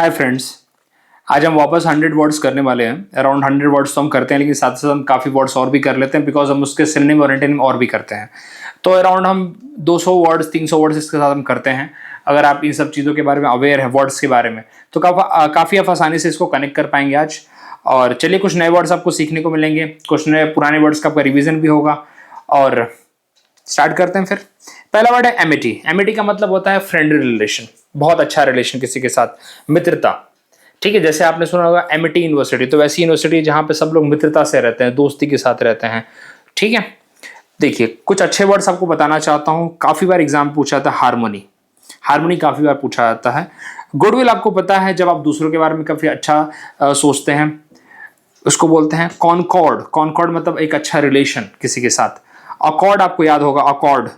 Hi friends, आज हम वापस 100 वर्ड्स करने वाले हैं। अराउंड 100 वर्ड्स तो हम करते हैं, लेकिन साथ साथ हम काफ़ी वर्ड्स और भी कर लेते हैं बिकॉज हम उसके सिनोनिम और एंटोनिम और भी करते हैं। तो अराउंड हम 200 वर्ड्स 300 वर्ड्स इसके साथ हम करते हैं। अगर आप इन सब चीज़ों के बारे में अवेयर हैं, वर्ड्स के बारे में, तो काफ़ी आप आसानी से इसको कनेक्ट कर पाएंगे आज। और चलिए, कुछ नए वर्ड्स आपको सीखने को मिलेंगे, कुछ नए पुराने वर्ड्स का आपका रिविजन भी होगा। और स्टार्ट करते हैं फिर। पहला वर्ड है एमिटी। एमिटी का मतलब होता है फ्रेंडली रिलेशन, बहुत अच्छा रिलेशन किसी के साथ, मित्रता। ठीक है, जैसे आपने सुना होगा एमिटी यूनिवर्सिटी, तो वैसी यूनिवर्सिटी जहाँ पे सब लोग मित्रता से रहते हैं, दोस्ती के साथ रहते हैं। ठीक है, देखिए कुछ अच्छे वर्ड्स आपको बताना चाहता हूँ। काफ़ी बार एग्जाम पूछा जाता है हारमोनी। हारमोनी काफ़ी बार पूछा जाता है। गुडविल आपको पता है, जब आप दूसरों के बारे में काफ़ी अच्छा सोचते हैं, उसको बोलते हैं कॉनकॉर्ड। कॉनकॉर्ड मतलब एक अच्छा रिलेशन किसी के साथ। अकॉर्ड आपको याद होगा, अकॉर्ड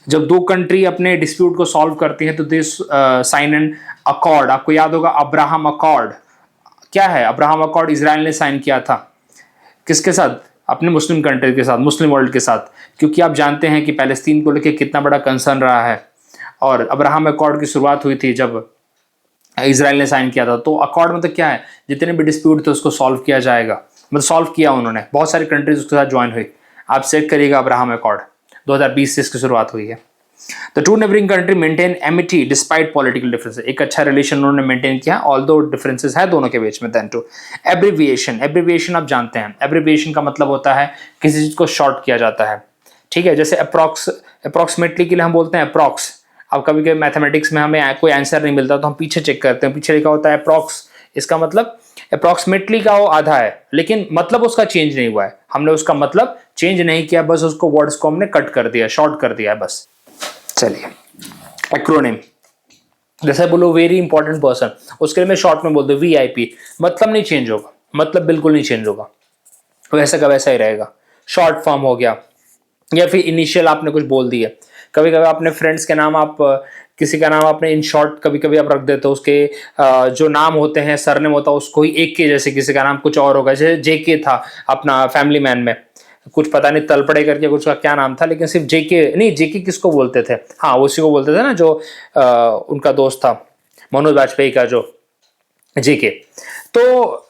जब दो कंट्री अपने डिस्प्यूट को सॉल्व करती हैं तो दिस साइन एन अकॉर्ड। आपको याद होगा अब्राहम अकॉर्ड। क्या है अब्राहम अकॉर्ड? इजराइल ने साइन किया था किसके साथ? अपने मुस्लिम कंट्री के साथ, मुस्लिम वर्ल्ड के साथ, क्योंकि आप जानते हैं कि पैलेस्तीन को लेकर कितना बड़ा कंसर्न रहा है। और अब्राहम अकॉर्ड की शुरुआत हुई थी जब इजराइल ने साइन किया था। तो अकॉर्ड मतलब क्या है? जितने भी डिस्प्यूट थे उसको सॉल्व किया जाएगा, मतलब सॉल्व किया उन्होंने। बहुत सारी कंट्रीज उसके साथ ज्वाइन हुई। आप चेक करिएगा, अब्राहम अकॉर्ड 2020 से इसकी शुरुआत हुई है। The two neighbouring country maintain Amity despite political differences. एक अच्छा रिलेशन उन्होंने मेंटेन किया, ऑल्दो डिफरेंसेस है दोनों के बीच में। Then to abbreviation. एब्रिविएशन आप जानते हैं, एब्रिविएशन का मतलब होता है किसी चीज को शॉर्ट किया जाता है। ठीक है, जैसे अप्रॉक्सीमेटली के लिए हम बोलते हैं अप्रॉक्स। अब कभी कभी मैथमेटिक्स में हमें कोई आंसर नहीं मिलता तो हम पीछे चेक करते हैं, पीछे लिखा होता है अप्रॉक्स। इसका मतलब अप्रॉक्सीमेटली का वो आधा है, लेकिन मतलब उसका चेंज नहीं हुआ है। हमने उसका मतलब चेंज नहीं किया, बस उसको वर्ड्स को हमने कट कर दिया, शॉर्ट कर दिया है बस। चलिए, एक्रोनिम। जैसे बोलो वेरी इंपॉर्टेंट पर्सन, उसके लिए मैं शॉर्ट में बोल दूं VIP। मतलब नहीं चेंज होगा, मतलब बिल्कुल नहीं चेंज होगा, वैसा का वैसा ही रहेगा। शॉर्ट फॉर्म हो गया, या फिर इनिशियल आपने कुछ बोल दिया। कभी कभी अपने फ्रेंड्स के नाम आप किसी का नाम आपने इन शॉर्ट कभी कभी आप रख देते हो, उसके जो नाम होते हैं, सरनेम होता है, उसको ही एक के जैसे किसी का नाम कुछ और होगा। जैसे JK था अपना फैमिली मैन में, कुछ पता नहीं तलपड़े करके कुछ का क्या नाम था, लेकिन सिर्फ JK नहीं। JK किसको बोलते थे? हाँ, उसी को बोलते थे ना, जो उनका दोस्त था मनोज वाजपेयी का, जो JK। तो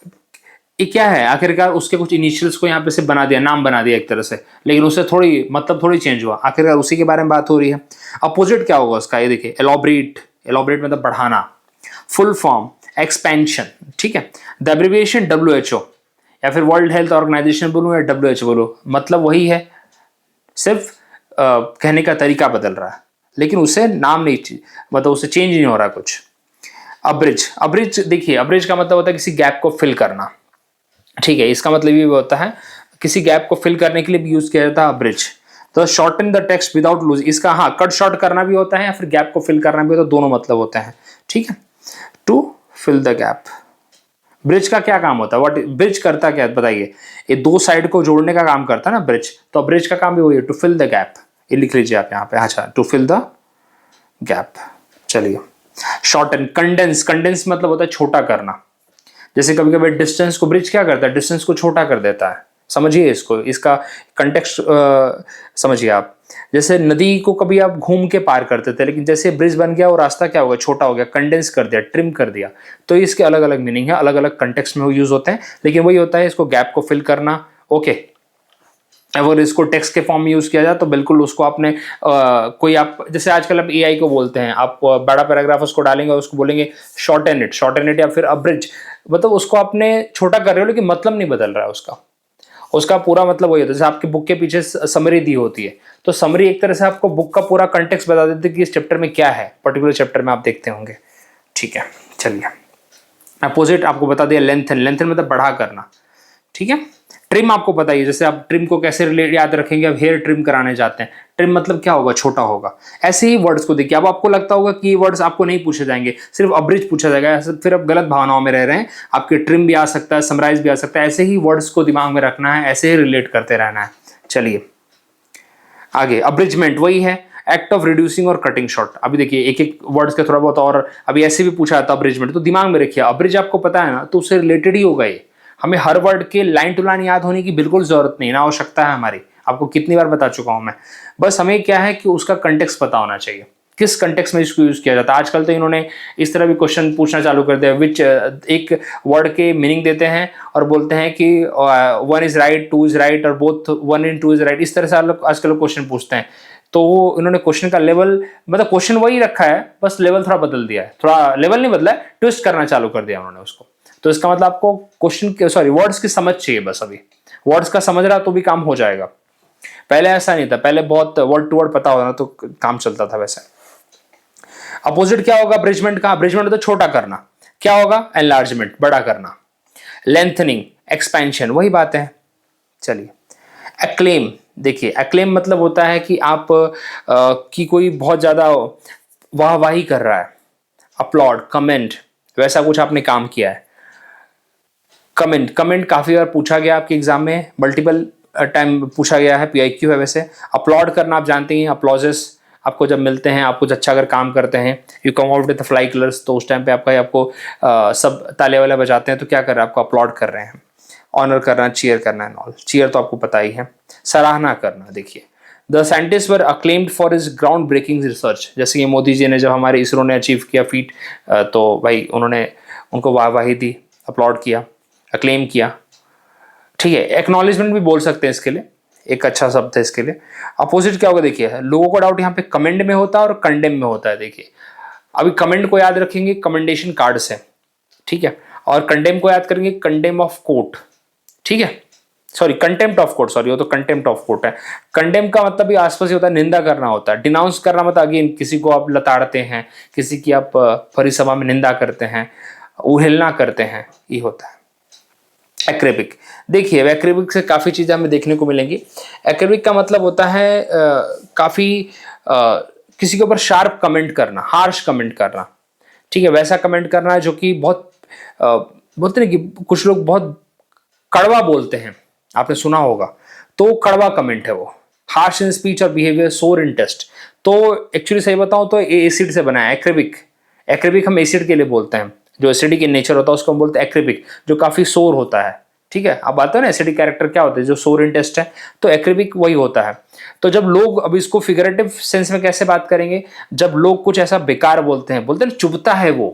ये क्या है आखिरकार? उसके कुछ इनिशियल्स को यहाँ पे से बना दिया, नाम बना दिया एक तरह से, लेकिन उससे थोड़ी मतलब थोड़ी चेंज हुआ। आखिरकार उसी के बारे में बात हो रही है। अपोजिट क्या होगा उसका? ये देखिए, एलॉबरेट। एलॉबरेट मतलब बढ़ाना। Full form, expansion. ठीक है, द एब्रिविएशन WHO, या फिर वर्ल्ड हेल्थ ऑर्गेनाइजेशन बोलूँ या WHO बोलूँ, मतलब वही है, सिर्फ कहने का तरीका बदल रहा है, लेकिन उसे नाम नहीं, मतलब उसे चेंज नहीं हो रहा कुछ। अब्रिज। अब्रिज देखिए, अब्रिज का मतलब होता है किसी गैप को फिल करना। ठीक है, इसका मतलब ये होता है किसी गैप को फिल करने के लिए भी यूज किया जाता है ब्रिज। तो shorten the text without lose, इसका हाँ कट शॉर्ट करना भी होता है या फिर गैप को फिल करना भी होता है, दोनों मतलब होते हैं। ठीक है, to fill the gap. Bridge का क्या काम होता है? व्हाट ब्रिज करता क्या बताइए? ये दो साइड को जोड़ने का काम करता है ना ब्रिज, तो ब्रिज का काम भी वही है, टू फिल द गैप। ये लिख लीजिए आप यहाँ पे। अच्छा, टू फिल द गैप। चलिए, शॉर्टन। कंडेंस। कंडेंस मतलब होता है छोटा करना। जैसे कभी कभी डिस्टेंस को ब्रिज क्या करता है? डिस्टेंस को छोटा कर देता है। समझिए इसको, इसका कंटेक्स्ट समझिए आप। जैसे नदी को कभी आप घूम के पार करते थे, लेकिन जैसे ब्रिज बन गया वो रास्ता क्या हो गया? छोटा हो गया, कंडेंस कर दिया, ट्रिम कर दिया। तो इसके अलग अलग मीनिंग है, अलग अलग कंटेक्स्ट में वो यूज होते हैं, लेकिन वही होता है इसको गैप को फिल करना। ओके, अगर इसको टेक्स्ट के फॉर्म में यूज किया जाए तो बिल्कुल उसको आपने कोई आप जैसे आजकल आप AI को बोलते हैं, आप बड़ा पैराग्राफ उसको डालेंगे, उसको बोलेंगे शॉर्टन इट या फिर अब्रिज, मतलब उसको आपने छोटा कर रहे हो, लेकिन मतलब नहीं बदल रहा है उसका। उसका पूरा मतलब वही होता है। जैसे आपके बुक के पीछे समरी दी होती है, तो समरी एक तरह से आपको बुक का पूरा कंटेक्स्ट बता देती है कि इस चैप्टर में क्या है, पर्टिकुलर चैप्टर में आप देखते होंगे। ठीक है, चलिए, अपोजिट आपको बता दिया लेंथन। लेंथन मतलब बढ़ा करना। ठीक है, ट्रिम आपको पता ही, जैसे आप ट्रिम को कैसे याद रखेंगे? अब हेयर ट्रिम कराने जाते हैं, ट्रिम मतलब क्या होगा? छोटा होगा। ऐसे ही वर्ड्स को देखिए, अब आपको लगता होगा कि ये वर्ड्स आपको नहीं पूछे जाएंगे, सिर्फ अब्रिज पूछा जाएगा, फिर आप गलत भावनाओं में रह रहे हैं। आपके ट्रिम भी आ सकता है, समराइज भी आ सकता है। ऐसे ही वर्ड्स को दिमाग में रखना है, ऐसे ही रिलेट करते रहना है। चलिए आगे, अब्रिजमेंट वही है, एक्ट ऑफ रिड्यूसिंग और कटिंग शॉर्ट। अभी देखिए एक एक वर्ड्स का थोड़ा बहुत, और अभी ऐसे भी पूछा जाता है अब्रिजमेंट, तो दिमाग में रखिए। अब्रिज आपको पता है ना, तो उससे रिलेटेड ही होगा ये। हमें हर वर्ड के लाइन टू लाइन याद होने की बिल्कुल जरूरत नहीं, ना आवश्यकता है हमारी। आपको कितनी बार बता चुका हूं मैं। बस हमें क्या है कि उसका कंटेक्स्ट पता होना चाहिए। किस कंटेक्स्ट में इसको यूज किया जाता है। आजकल तो इन्होंने इस तरह भी क्वेश्चन पूछना चालू कर दिया, विच एक वर्ड के मीनिंग देते हैं और बोलते हैं कि 1 इज राइट, 2 इज राइट और बोथ 1 and 2 इज राइट। इस तरह से आजकल क्वेश्चन पूछते हैं। तो इन्होंने क्वेश्चन का लेवल, मतलब क्वेश्चन वही रखा है, बस लेवल थोड़ा बदल दिया है, थोड़ा लेवल नहीं बदला है, ट्विस्ट करना चालू कर दिया उन्होंने उसको। तो इसका मतलब आपको क्वेश्चन सॉरी वर्ड्स की समझ चाहिए बस। अभी वर्ड्स का समझ रहा तो भी काम हो जाएगा, पहले ऐसा नहीं था, पहले बहुत वर्ड टू वर्ड पता होना तो काम चलता था वैसे। अपोजिट क्या होगा ब्रिजमेंट का? ब्रिजमेंट तो छोटा करना, क्या होगा? एनलार्जमेंट, बड़ा करना। लेंथनिंग, एक्सपेंशन, वही बात है। चलिए एक्लेम, देखिए एक्लेम मतलब होता है कि आप की कोई बहुत ज्यादा वाहवाही कर रहा है, अपलॉड, कमेंट, वैसा कुछ आपने काम किया है। कमेंट, कमेंट काफी बार पूछा गया आपके एग्जाम में, मल्टीपल टाइम पूछा गया है, पीआईक्यू है वैसे। अपलॉड करना आप जानते हैं, अप्लॉजेस आपको जब मिलते हैं, आप कुछ अच्छा अगर काम करते हैं, you come out with fly colours, तो उस टाइम पे आपको सब ताले वाले बजाते हैं, तो क्या कर रहे हैं? आपको अपलॉड कर रहे हैं, ऑनर करना, चीयर करना है ऑल। चीयर तो आपको पता ही है। सराहना करना, देखिए the scientist were acclaimed for his ground breaking research. जैसे कि मोदी जी ने जब हमारे इसरो ने अचीव किया फीट, तो भाई उन्होंने उनको वाहवाही दी, अपलॉड किया, अक्लेम किया, ठीक है। एक्नॉलेजमेंट भी बोल सकते हैं इसके लिए, एक अच्छा शब्द है इसके लिए। अपोजिट क्या होगा? देखिए लोगों का डाउट यहाँ पे कमेंड में होता है और कंडेम में होता है। देखिए अभी कमेंड को याद रखेंगे कमेंडेशन कार्ड से, ठीक है, और कंडेम को याद करेंगे कंडेम ऑफ कोर्ट, ठीक है, sorry contempt of court, sorry वो तो कंटेम्प्ट ऑफ कोर्ट है। कंडेम का मतलब भी आसपास ही होता है, निंदा करना होता है। डिनाउंस करना मतलब अगेन किसी को आप लताड़ते हैं, किसी की आप परिसभा में निंदा करते हैं, उहेलना करते हैं, ये होता है। एक्रेबिक, देखिए एक्रेबिक से काफ़ी चीज़ें हमें देखने को मिलेंगी। एक्रेबिक का मतलब होता है काफ़ी किसी के ऊपर शार्प कमेंट करना, हार्श कमेंट करना, ठीक है, वैसा कमेंट करना है जो कि बहुत बोलते हैं कि कुछ लोग बहुत कड़वा बोलते हैं, आपने सुना होगा, तो कड़वा कमेंट है वो। हार्श इन स्पीच और बिहेवियर, सोर इन टेस्ट, तो एक्चुअली सही बताऊं तो एसिड से बना है एक्रेबिक। एक्रेबिक हम एसिड के लिए बोलते हैं, जो एसिडिक इन नेचर होता है उसको हम बोलते हैं एक्रेबिक, जो काफी सोर होता है, ठीक है। अब बात है ना एसिडिक कैरेक्टर क्या होता है, जो सोर इन टेस्ट है, तो एक्रेबिक वही होता है। तो जब लोग, अब इसको फिगरेटिव सेंस में कैसे बात करेंगे, जब लोग कुछ ऐसा बेकार बोलते हैं, बोलते हैं चुभता है वो,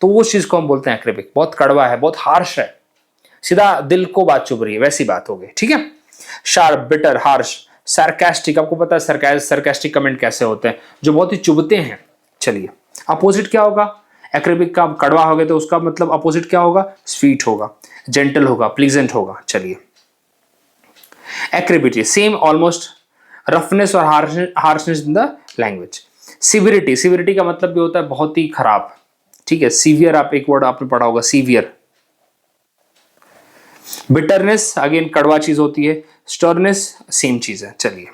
तो उस चीज को हम बोलते हैं एक्रेबिक। बहुत कड़वा है, बहुत हार्श है, सीधा दिल को बात चुभ रही है, वैसी बात हो गई, ठीक है। शार्प, बिटर, हार्श, सार्कास्टिक, आपको पता है सार्कास्टिक कमेंट कैसे होते हैं, जो बहुत ही चुभते हैं। चलिए अपोजिट क्या होगा? एक्रेबिक का कड़वा हो गया तो उसका मतलब अपोजिट क्या होगा? स्वीट होगा, जेंटल होगा, प्लीजेंट होगा। चलिए एक्रेबिटी, सेम ऑलमोस्ट रफनेस और harshness in the language. Severity, severity का मतलब भी होता है बहुत ही खराब, ठीक है। सीवियर, आप एक वर्ड आपने पढ़ा होगा, सीवियर। बिटरनेस अगेन कड़वा चीज होती है, स्टर्नेस सेम चीज है। चलिए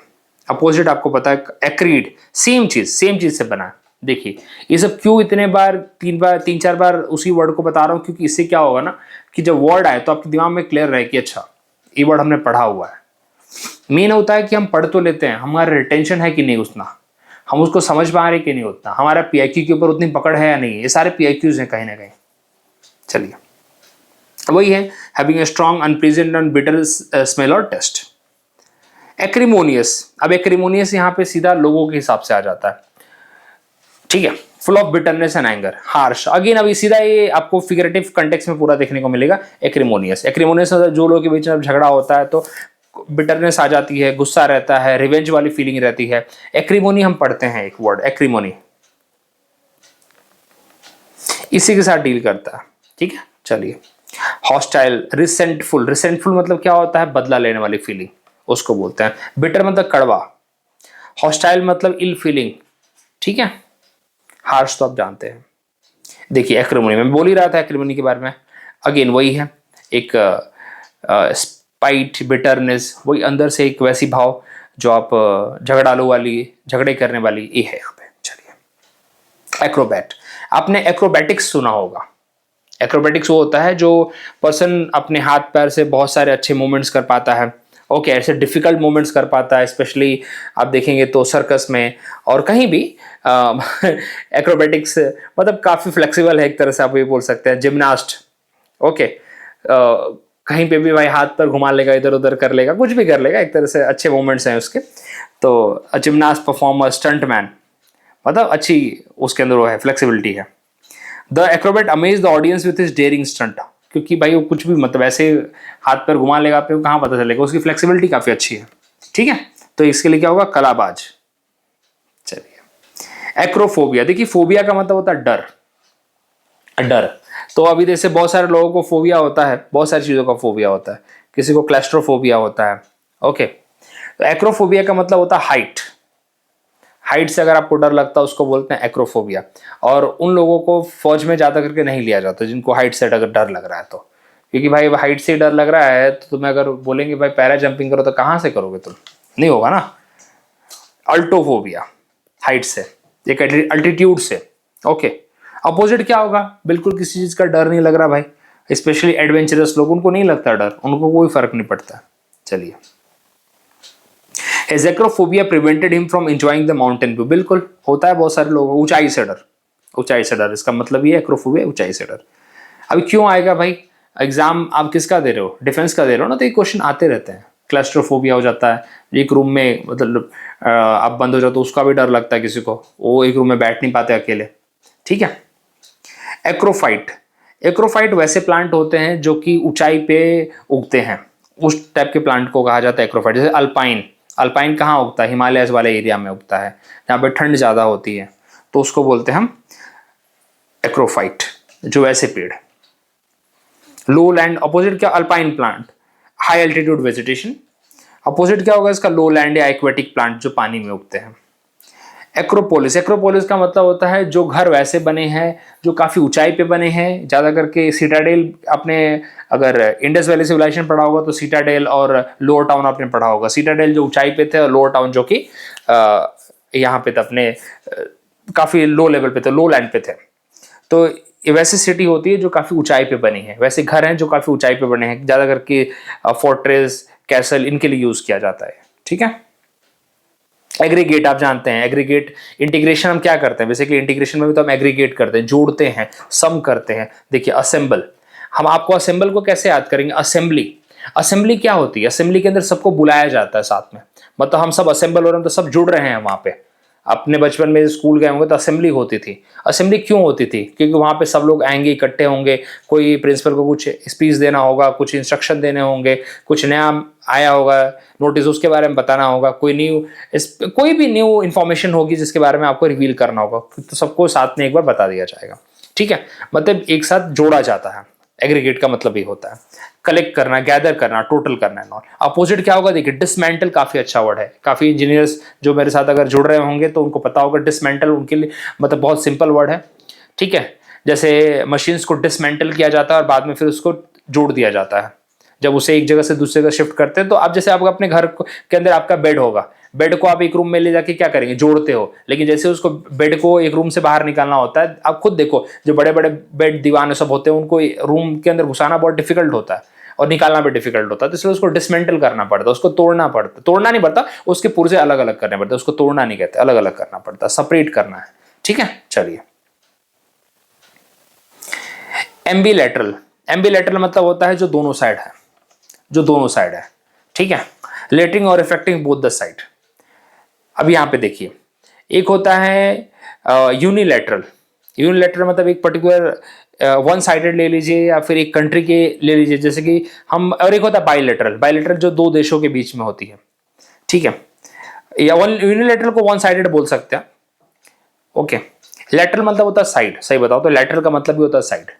अपोजिट आपको पता है एक्रीड, सेम चीज से बना है। देखिए ये सब क्यों इतने बार, तीन चार बार उसी वर्ड को बता रहा हूं, क्योंकि इससे क्या होगा ना कि जब वर्ड आए तो आपके दिमाग में क्लियर रहे कि अच्छा ये वर्ड हमने पढ़ा हुआ है। मेन होता है कि हम पढ़ तो लेते हैं, हमारा रिटेंशन है कि नहीं उतना, हम उसको समझ पा रहे कि नहीं उतना, हमारा पीआईक्यू के ऊपर उतनी पकड़ है या नहीं, ये सारे पीआईक्यूज हैं कहीं ना कहीं। चलिए वही है, having a strong unpleasant and bitter smell और टेस्ट। एक्रिमोनियस, अब एक्रिमोनियस यहाँ पे सीधा लोगों के हिसाब से आ जाता है, ठीक है। Full of bitterness and anger, harsh, again अभी सीधा ये आपको फिगरेटिव कंटेक्स्ट में पूरा देखने को मिलेगा। एक्रिमोनियस, एक्रिमोनियस जो लोगों के बीच में झगड़ा होता है तो बिटरनेस आ जाती है, गुस्सा रहता है, रिवेंज वाली फीलिंग रहती है। एक्रिमोनी हम पढ़ते हैं एक वर्ड, एक्रिमोनी, इसी के साथ डील करता है, ठीक है। चलिए हॉस्टाइल, रिसेंटफुल, रिसेंटफुल मतलब क्या होता है? बदला लेने वाली फीलिंग, उसको बोलते हैं। बिटर मतलब कड़वा, हॉस्टाइल मतलब इल फीलिंग, ठीक है। हार्श तो आप जानते हैं। देखिए एक्रिमोनी, मैं बोल ही रहा था एक्रिमोनी के बारे में, अगेन वही है, एक स्पाइट, बिटरनेस, वही अंदर से एक वैसी भाव जो आप झगड़ालू वाली, झगड़े करने वाली, ये है यहाँ पे। चलिए एक्रोबैट, आपने एक्रोबैटिक्स सुना होगा। एक्रोबैटिक्स वो होता है जो पर्सन अपने हाथ पैर से बहुत सारे अच्छे मूवमेंट्स कर पाता है, ओके, ऐसे डिफिकल्ट मूवमेंट्स कर पाता है, स्पेशली आप देखेंगे तो सर्कस में और कहीं भी एक्रोबैटिक्स मतलब काफ़ी फ्लेक्सिबल है एक तरह से, आप ये बोल सकते हैं। जिम्नास्ट, ओके, कहीं पे भी भाई हाथ पर घुमा लेगा, इधर उधर कर लेगा, कुछ भी कर लेगा, एक तरह से अच्छे मूवमेंट्स हैं उसके। तो जिम्नास्ट, परफॉर्मर, स्टंटमैन, मतलब अच्छी उसके अंदर वो है, फ्लेक्सिबिलिटी है। The acrobat amaze the audience with his daring stunt, क्योंकि भाई वो कुछ भी मतलब ऐसे हाथ पैर घुमा लेगा, आपको कहाँ पता चलेगा, उसकी फ्लेक्सिबिलिटी काफ़ी अच्छी है। ठीक है, तो इसके लिए क्या होगा, कलाबाज। चलिए, एक्रोफोबिया, देखिए फोबिया का मतलब होता है डर, डर। तो अभी जैसे बहुत सारे लोगों को फोबिया होता है, बहुत सारी चीज़ों का फोबिया होता है, किसी को क्लैस्ट्रोफोबिया होता है। ओके, तो एक्रोफोबिया का मतलब होता है हाइट, हाइट से अगर आपको डर लगता है उसको बोलते हैं एक्रोफोबिया। और उन लोगों को फौज में ज़्यादा करके नहीं लिया जाता जिनको हाइट से अगर डर लग रहा है तो, क्योंकि भाई हाइट से डर लग रहा है तो तुम्हें अगर बोलेंगे भाई पैरा जंपिंग करो तो कहाँ से करोगे तुम, नहीं होगा ना। अल्टोफोबिया, हाइट से, एक अल्टीट्यूड से। ओके, अपोजिट क्या होगा, बिल्कुल किसी चीज़ का डर नहीं लग रहा भाई, स्पेशली एडवेंचरस लोग, उनको नहीं लगता डर, उनको कोई फर्क नहीं पड़ता। चलिए, His acrophobia prevented him from enjoying the mountain view, बिल्कुल होता है बहुत सारे लोगों को, ऊंचाई से डर, ऊंचाई से डर, इसका मतलब ये एक्रोफोबिया, ऊंचाई से डर। अभी क्यों आएगा भाई, एग्जाम आप किसका दे रहे हो, डिफेंस का दे रहे हो ना, तो ये क्वेश्चन आते रहते हैं। क्लस्ट्रोफोबिया हो जाता है, एक रूम में मतलब आप बंद हो जाओ तो उसका भी डर लगता है किसी को, वो एक रूम में बैठ नहीं पाते अकेले। ठीक है, एक्रोफाइट, एक्रोफाइट वैसे प्लांट होते हैं जो कि ऊंचाई पे उगते हैं, उस टाइप के प्लांट को कहा जाता है एक्रोफाइट। जैसे अल्पाइन, अल्पाइन कहाँ उगता है, हिमालयस वाले एरिया में उगता है, जहाँ पे ठंड ज़्यादा होती है, तो उसको बोलते हैं हम एक्रोफाइट, जो वैसे पेड़। लो लैंड, अपोजिट क्या, alpine plant, high altitude vegetation. Opposite क्या होगा इसका, लो लैंड या एक्वेटिक प्लांट जो पानी में उगते हैं। एक्रोपोलिस, एक्रोपोलिस का मतलब होता है जो घर वैसे बने हैं जो काफ़ी ऊंचाई पे बने हैं, ज़्यादा करके सिटाडेल, आपने अगर इंडस वैली सिविलाइजेशन पढ़ा होगा तो सिटाडेल और लोअर टाउन आपने पढ़ा होगा। सिटाडेल जो ऊंचाई पे थे और लोअर टाउन जो कि यहाँ पे थे अपने काफ़ी लो लेवल पे थे, लो लैंड पे थे। तो ये वैसी सिटी होती है जो काफ़ी ऊंचाई पे बनी है, वैसे घर हैं जो काफ़ी ऊंचाई पे बने हैं, ज़्यादा करके फोर्ट्रेस, कैसल, इनके लिए यूज़ किया जाता है। ठीक है, एग्रीगेट आप जानते हैं, एग्रीगेट इंटीग्रेशन हम क्या करते हैं, बेसिकली इंटीग्रेशन में भी तो हम एग्रीगेट करते हैं, जोड़ते हैं, सम करते हैं। देखिए असेंबल, हम आपको असेंबल को कैसे याद करेंगे, असेंबली, असेंबली क्या होती है, असेंबली के अंदर सबको बुलाया जाता है साथ में, मतलब हम सब असेंबल हो रहे हैं तो सब जुड़ रहे हैं वहां पे। अपने बचपन में स्कूल गए होंगे तो असेंबली होती थी। असेंबली क्यों होती थी, क्योंकि वहां पे सब लोग आएंगे, इकट्ठे होंगे, कोई प्रिंसिपल को कुछ स्पीच देना होगा, कुछ इंस्ट्रक्शन देने होंगे, कुछ नया आया होगा नोटिस उसके बारे में बताना होगा, कोई भी न्यू इन्फॉर्मेशन होगी जिसके बारे में आपको रिवील करना होगा, तो सबको साथ में एक बार बता दिया जाएगा। ठीक है, मतलब एक साथ जोड़ा जाता है। एग्रीगेट का मतलब ये होता है कलेक्ट करना, गैदर करना, टोटल करना है। नॉट अपोजिट क्या होगा, देखिए डिसमेंटल, काफी अच्छा वर्ड है, काफी इंजीनियर्स जो मेरे साथ अगर जुड़ रहे होंगे तो उनको पता होगा डिसमेंटल उनके लिए मतलब बहुत सिंपल वर्ड है। ठीक है, जैसे मशीन्स को डिसमेंटल किया जाता है और बाद में फिर उसको जोड़ दिया जाता है, जब उसे एक जगह से दूसरी जगह शिफ्ट करते हैं। तो आप जैसे आप अपने घर के अंदर आपका बेड होगा, बेड को आप एक रूम में ले जाके क्या करेंगे, जोड़ते हो, लेकिन जैसे उसको बेड को एक रूम से बाहर निकालना होता है, आप खुद देखो जो बड़े बड़े बेड दीवान सब होते हैं उनको रूम के अंदर घुसाना बहुत डिफिकल्ट होता है और निकालना भी डिफिकल्ट होता है, तो इसलिए उसको डिसमेंटल करना पड़ता है, उसको तोड़ना पड़ता, तोड़ना नहीं पड़ता, उसके पुर्जे अलग अलग करने पड़ते हैं, उसको तोड़ना नहीं कहते, अलग अलग करना पड़ता है, सेपरेट करना है। ठीक है, चलिए, एम्बिलेटरल, एम्बिलेटरल मतलब होता है जो दोनों साइड है, जो दोनों साइड है। ठीक है, लेटरिंग और इफेक्टिंग बोथ द साइड। अब यहां पे देखिए, एक होता है यूनिलैटरल, यूनिलैटरल मतलब एक पर्टिकुलर वन साइडेड ले लीजिए या फिर एक कंट्री के ले लीजिए, जैसे कि हम, और एक होता है बाइलेटरल, बाइलेटरल जो दो देशों के बीच में होती है। ठीक है, या वन यूनिलैटरल को वन साइडेड बोल सकते हैं। ओके, लैटरल मतलब होता है साइड, सही बताओ तो लैटरल का मतलब भी होता है साइड,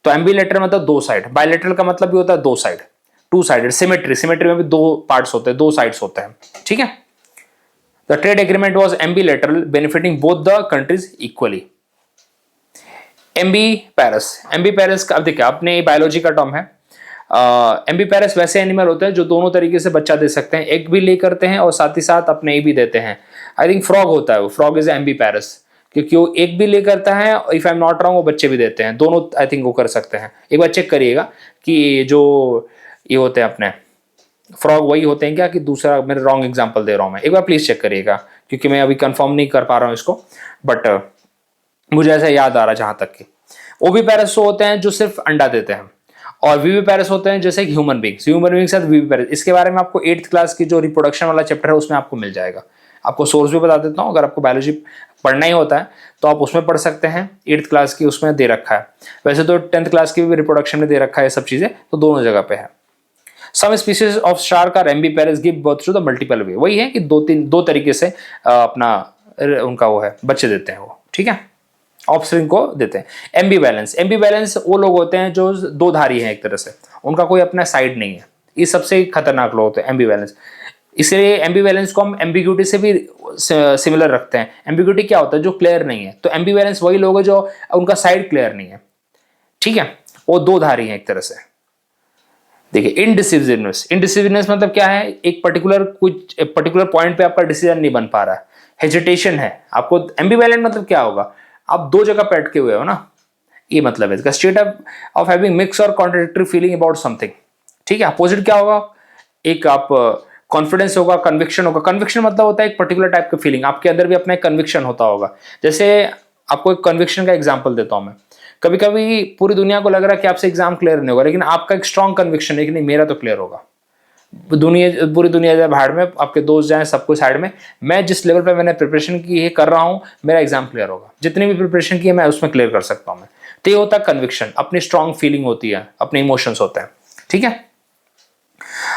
तो एम्बिलेटरल मतलब दो साइड, बाइलेटरल का मतलब भी होता है दो side, two sided. Symmetry, symmetry में भी दो पार्ट्स होते हैं, दो साइड्स होते हैं। ठीक है, the trade agreement was ambilateral benefiting both the countries equally. Ambiparous, ambiparous का, अब देखिए अपने बायोलॉजी का टर्म है। एम्बी पैरस वैसे एनिमल होते हैं जो दोनों तरीके से बच्चा दे सकते हैं, एग भी ले करते हैं और साथ ही साथ अपने ए भी देते हैं। आई थिंक फ्रॉग होता है, वो फ्रॉग इज एम्बी पैरस, क्योंकि वो एक भी ले करता है, if I am not wrong वो बच्चे भी देते हैं, दोनों आई थिंक वो कर सकते हैं। एक बार चेक करिएगा कि जो ये होते हैं अपने फ्रॉग वही होते हैं क्या, कि दूसरा मेरे रॉन्ग एग्जांपल दे रहा हूं मैं, एक बार प्लीज चेक करिएगा, क्योंकि मैं अभी कंफर्म नहीं कर पा रहा हूं इसको, बट मुझे ऐसा याद आ रहा है जहां तक कि ओवी पैरस होते हैं जो सिर्फ अंडा देते हैं, और वीवी पैरस होते हैं जैसे ह्यूमन बींग्स, ह्यूमन बींग के साथ वीवी पैरस। इसके बारे में आपको 8th क्लास की जो रिप्रोडक्शन वाला चैप्टर है उसमें आपको मिल जाएगा, आपको सोर्स भी बता देता हूँ, अगर आपको बायोलॉजी पढ़ना ही होता है तो आप उसमें पढ़ सकते हैं, 8th क्लास की उसमें दे रखा है। वैसे तो 10th क्लास की भी रिप्रोडक्शन में दे रखा है ये सब चीज़ें, तो दोनों जगह पे है। Some species of shark are ambiparous give birth to the multiple way, वही है कि दो तरीके से अपना उनका वो है बच्चे देते हैं वो, ठीक है, ऑफस्प्रिंग को देते हैं। एम्बीवैलेंस वो लोग होते हैं जो दो धारी हैं एक तरह से, उनका कोई अपना साइड नहीं है, ये सबसे खतरनाक लोग होते हैं एम्बीवैलेंस। इसलिए एम्बीवैलेंस को हम एम्बिग्यूटी से भी सिमिलर रखते हैं। एम्बिग्यूटी क्या होता है? जो क्लियर नहीं है। तो एम्बीवैलेंस वही लोग हैं जो उनका साइड क्लियर नहीं है, ठीक है, वो दो धारी हैं एक तरह से। देखिए इनडिसिसिवनेस मतलब क्या है? एक पर्टिकुलर पॉइंट पे आपका डिसीजन नहीं बन पा रहा है, हेजिटेशन है आपको। एम्बीवैलेंट मतलब क्या होगा? आप दो जगह पे अटके हुए हो ना, ये मतलब है इसका। स्टेट ऑफ हैविंग मिक्स और कॉन्ट्राडिक्टरी फीलिंग अबाउट समथिंग, ठीक है। अपोजिट क्या होगा? एक आप कॉन्फिडेंस होगा, कन्विक्शन होगा। कन्विक्शन मतलब होता है एक पर्टिकुलर टाइप का फीलिंग, आपके अंदर भी अपना एक कन्विक्शन होता होगा। जैसे आपको एक कन्विक्शन का एग्जांपल देता हूं मैं। कभी कभी पूरी दुनिया को लग रहा है कि आपसे एग्जाम क्लियर नहीं होगा, लेकिन आपका एक स्ट्रॉन्ग कन्विक्शन है कि नहीं, मेरा तो क्लियर होगा। पूरी दुनिया जाए भाड़ में, आपके दोस्त जाए, सबको साइड में, मैं जिस लेवल पे मैंने प्रिपरेशन की है, कर रहा हूं, मेरा एग्जाम क्लियर होगा। जितनी भी प्रिपरेशन की है मैं उसमें क्लियर कर सकता हूं मैं। तो ये होता है कन्विक्शन, अपनी स्ट्रॉन्ग फीलिंग होती है, अपने इमोशंस होते हैं, ठीक है।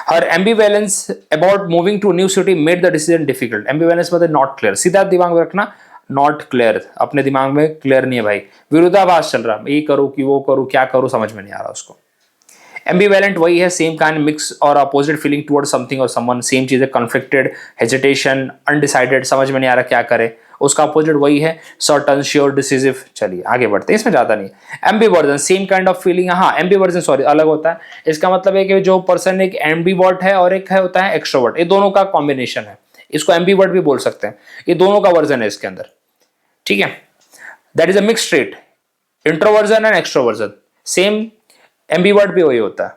Her ambivalence about moving to new city made the decision difficult. Ambivalence मतलब नॉट क्लियर, सीधा दिमाग में रखना, नॉट क्लियर, अपने दिमाग में क्लियर नहीं है भाई, विरोधाभास चल रहा, ये करूँ कि वो करूँ, क्या करूँ, समझ में नहीं आ रहा उसको। एम्बीवैलेंट वही है, सेम काइंड मिक्स और अपोजिट फीलिंग टुवर्ड समथिंग और समवन, सेम चीज है, कॉन्फ्लिक्टेड, हेजिटेशन, अनडिसाइडेड, समझ में नहीं आ रहा क्या करे। उसका अपोजिट वही है, सर्टन, श्योर, डिसिसिव। चलिए आगे बढ़ते हैं, इसमें ज्यादा नहीं। एम्बीवर्जन सेम काइंड ऑफ फीलिंग, हाँ एम्बीवर्जन सॉरी अलग होता है। इसका मतलब है कि जो पर्सन एक एम्बीवर्ट है और एक है होता है एक्सट्रोवर्ट, ये दोनों का कॉम्बिनेशन है, इसको एम्बीवर्ट भी बोल सकते हैं। ये दोनों का वर्जन है इसके अंदर, ठीक है। That is a mix trait, introversion and extroversion. Same ambivert भी वही होता है।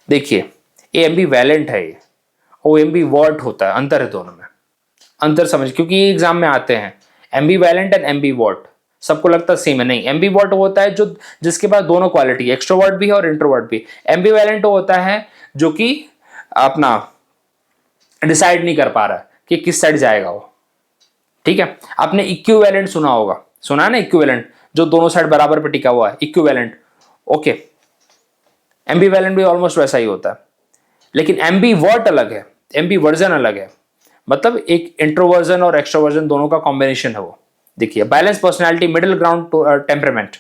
देखिए ये एम्बीवैलेंट है, ये वो एम्बीवर्ट होता है, अंतर है दोनों में, अंतर समझ, क्योंकि ये एग्जाम में आते हैं। एम्बीवैलेंट एंड एम्बीवर्ट सबको लगता है सेम है, नहीं। एम्बीवर्ट होता है जो जिसके पास दोनों क्वालिटी है, एक्सट्रोवर्ट भी है और इंट्रोवर्ट भी। एम्बीवैलेंट होता है जो कि अपना डिसाइड नहीं कर पा रहा कि किस साइड जाएगा वो, ठीक है। आपने इक्विवेलेंट सुना होगा, सुना है ना इक्विवेलेंट, जो दोनों साइड बराबर पे टिका हुआ है, इक्विवेलेंट, ओके। एम्बीवैलेंट भी ऑलमोस्ट वैसा ही होता है, लेकिन एम्बीवर्ट अलग है, एम्बीवर्जन अलग है। मतलब एक इंट्रोवर्जन और एक्सट्रोवर्जन दोनों का कॉम्बिनेशन है वो। देखिए balance personality, middle ground temperament.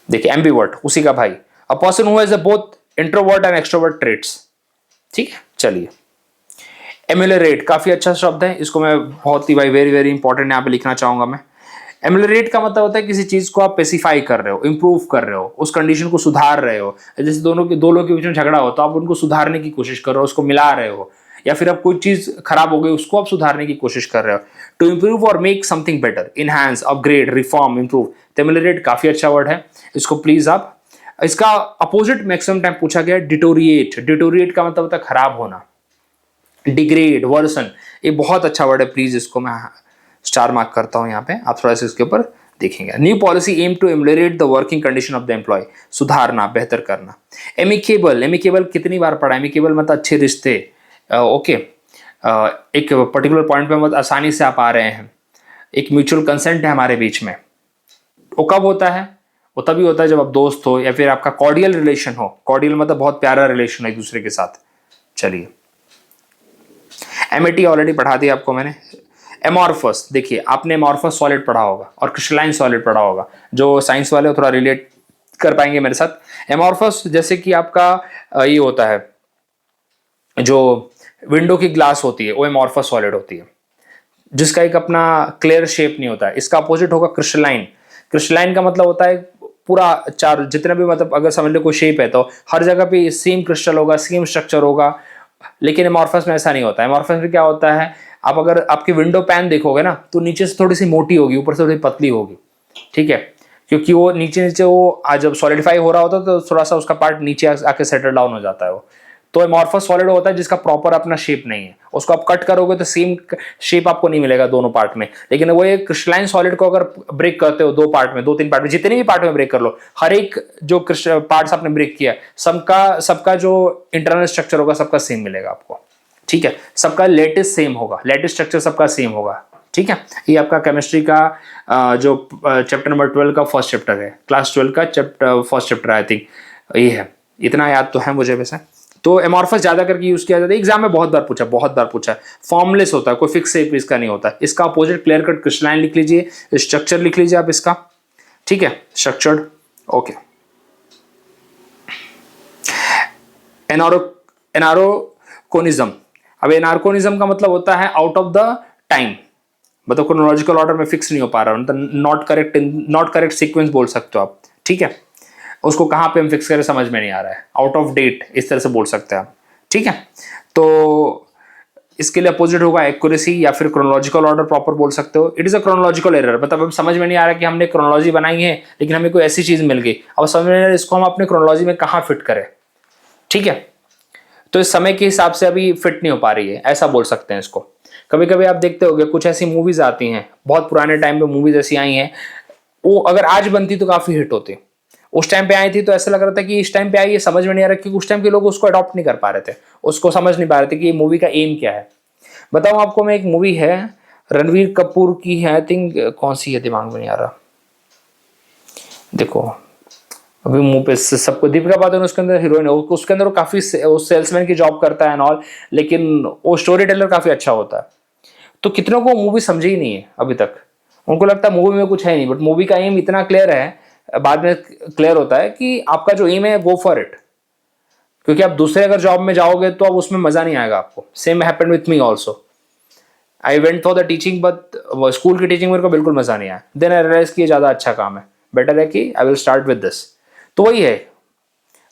देखिए एम्बीवर्ट उसी का भाई, अ person who has both introvert and extrovert traits, ठीक है। चलिए एम्यूलरेट काफी अच्छा शब्द है, इसको मैं बहुत ही भाई वेरी वेरी इंपॉर्टेंट यहाँ पे लिखना चाहूंगा मैं। एम्यूलरेट का मतलब होता है किसी चीज को आप पेसिफाई कर रहे हो, इंप्रूव कर रहे हो, उस कंडीशन को सुधार रहे हो। जैसे दो लोग के बीच में झगड़ा हो तो आप उनको सुधारने की कोशिश कर रहे हो, उसको मिला रहे हो, या फिर अब कोई चीज खराब हो गई उसको आप सुधारने की कोशिश कर रहे हो। टू इंप्रूव और make something better, enhance, upgrade, reform, improve. Ameliorate काफी अच्छा वर्ड है, इसको प्लीज आप, इसका अपोजिट मैक्सिमम टाइम पूछा गया डिटोरिएट। डिटोरिएट का मतलब होता है खराब होना, डिग्रेड, वर्सन, ये बहुत अच्छा वर्ड है, प्लीज इसको मैं स्टार मार्क करता हूं यहाँ पे, आप थोड़ा सा इसके ऊपर देखेंगे। New policy aim to ameliorate the working condition of the employ, सुधारना, बेहतर करना। एमिकेबल, एमिकेबल कितनी बार पढ़ा? एमिकेबल मतलब अच्छे रिश्ते, ओके, एक पर्टिकुलर पॉइंट पे मतलब आसानी से आप आ रहे हैं, एक म्यूचुअल कंसेंट है हमारे बीच में। वो कब होता है? वो तभी होता है जब आप दोस्त हो या फिर आपका कॉर्डियल रिलेशन हो। कॉर्डियल मतलब बहुत प्यारा रिलेशन है एक दूसरे के साथ। चलिए एमएटी ऑलरेडी पढ़ा दिया आपको मैंने। एमॉर्फस, देखिए आपने एमॉर्फस सॉलिड पढ़ा होगा और क्रिस्टलाइन सॉलिड पढ़ा होगा, जो साइंस वाले थोड़ा रिलेट कर पाएंगे मेरे साथ। एमॉर्फस जैसे कि आपका ये होता है, जो विंडो की ग्लास होती है वो एमॉर्फस सॉलिड होती है, जिसका एक अपना क्लियर शेप नहीं होता है। इसका अपोजिट होगा क्रिस्टलाइन। क्रिस्टलाइन का मतलब होता है पूरा चार जितना भी, मतलब अगर समझ लो कोई शेप है तो हर जगह पे सेम क्रिस्टल होगा, सेम स्ट्रक्चर होगा। लेकिन एमॉर्फस में ऐसा नहीं होता है। एमॉर्फस में क्या होता है, आप अगर आपकी विंडो पैन देखोगे ना तो नीचे से थोड़ी सी मोटी होगी, ऊपर से थोड़ी पतली होगी, ठीक है, क्योंकि वो नीचे नीचे वो जब सॉलिडिफाई हो रहा होता है तो थोड़ा सा उसका पार्ट नीचे आके सेटल डाउन हो जाता है वो। तो एमॉर्फस सॉलिड होता है जिसका प्रॉपर अपना शेप नहीं है, उसको आप कट करोगे तो सेम शेप आपको नहीं मिलेगा दोनों पार्ट में। लेकिन वो एक क्रिस्टलाइन सॉलिड को अगर ब्रेक करते हो दो पार्ट में, दो तीन पार्ट में, जितने भी पार्ट में ब्रेक कर लो, हर एक जो पार्ट्स आपने ब्रेक किया सबका जो इंटरनल स्ट्रक्चर होगा सबका सेम मिलेगा आपको, ठीक है, सबका लेटेस्ट सेम होगा, लेटेस्ट स्ट्रक्चर सबका सेम होगा। ठीक है, ये आपका केमिस्ट्री का जो चैप्टर नंबर 12 का फर्स्ट चैप्टर है, क्लास 12 का chapter first chapter I think ये है, इतना याद तो है मुझे वैसे। तो एमॉर्फस ज्यादा करके यूज किया जाता है, एग्जाम में बहुत बार पूछा है। फॉर्मलेस होता है, कोई फिक्स शेप इसका नहीं होता। इसका अपोजिट क्लियर कट क्रिस्टलाइन लिख लीजिए, स्ट्रक्चर लिख लीजिए आप इसका। ठीक है, स्ट्रक्चर्ड। ओके, एनारोकोनिज्म। अब एनार्कोनिज्म का मतलब होता है आउट ऑफ द टाइम, मतलब क्रोनोलॉजिकल ऑर्डर में फिक्स नहीं हो पा रहा, मतलब नॉट करेक्ट सीक्वेंस बोल सकते हो आप। ठीक है, उसको कहाँ पे हम फिक्स करें समझ में नहीं आ रहा है, आउट ऑफ डेट इस तरह से बोल सकते हैं आप। ठीक है, तो इसके लिए अपोजिट होगा एक्यूरेसी या फिर क्रोनोलॉजिकल ऑर्डर प्रॉपर बोल सकते हो। It is a chronological error, मतलब अब समझ में नहीं आ रहा कि हमने क्रोनोलॉजी बनाई है लेकिन हमें कोई ऐसी चीज मिल गई, अब समझ में नहीं आ रहा इसको हम अपने क्रोनोलॉजी में कहाँ फिट करें। ठीक है, तो इस समय के हिसाब से अभी फिट नहीं हो पा रही है, ऐसा बोल सकते हैं इसको। कभी कभी आप देखते होंगे कुछ ऐसी मूवीज आती हैं, बहुत पुराने टाइम पे मूवीज ऐसी आई हैं, वो अगर आज बनती तो काफी हिट होती, उस टाइम पे आई थी तो ऐसा लग रहा था कि इस टाइम पे आई है, समझ में नहीं आ रहा कि उस टाइम के लोग उसको अडॉप्ट नहीं कर पा रहे थे, उसको समझ नहीं पा रहे थे कि ये मूवी का एम क्या है। बताऊं आपको मैं, एक मूवी है रणवीर कपूर की है, आई थिंक कौन सी है दिमाग में नहीं आ रहा, देखो अभी मुंह पे सबको, दीपिका पादुकोण उसके अंदर हीरोइन है, उसके अंदर वो काफी सेल्समैन की जॉब करता है एंड ऑल, लेकिन वो स्टोरी टेलर काफी अच्छा होता है। तो कितनों को मूवी समझी ही नहीं है अभी तक, उनको लगता है मूवी में कुछ है नहीं, बट मूवी का एम इतना क्लियर है, बाद में क्लियर होता है कि आपका जो एम है गो फॉर इट, क्योंकि आप दूसरे अगर जॉब में जाओगे तो अब उसमें मजा नहीं आएगा आपको। Same happened with me also, I went for the teaching but school की टीचिंग मेरे को बिल्कुल मजा नहीं आया, देन आई रियलाइज कि ये ज्यादा अच्छा काम है, बेटर है कि I will start with this. तो वही है,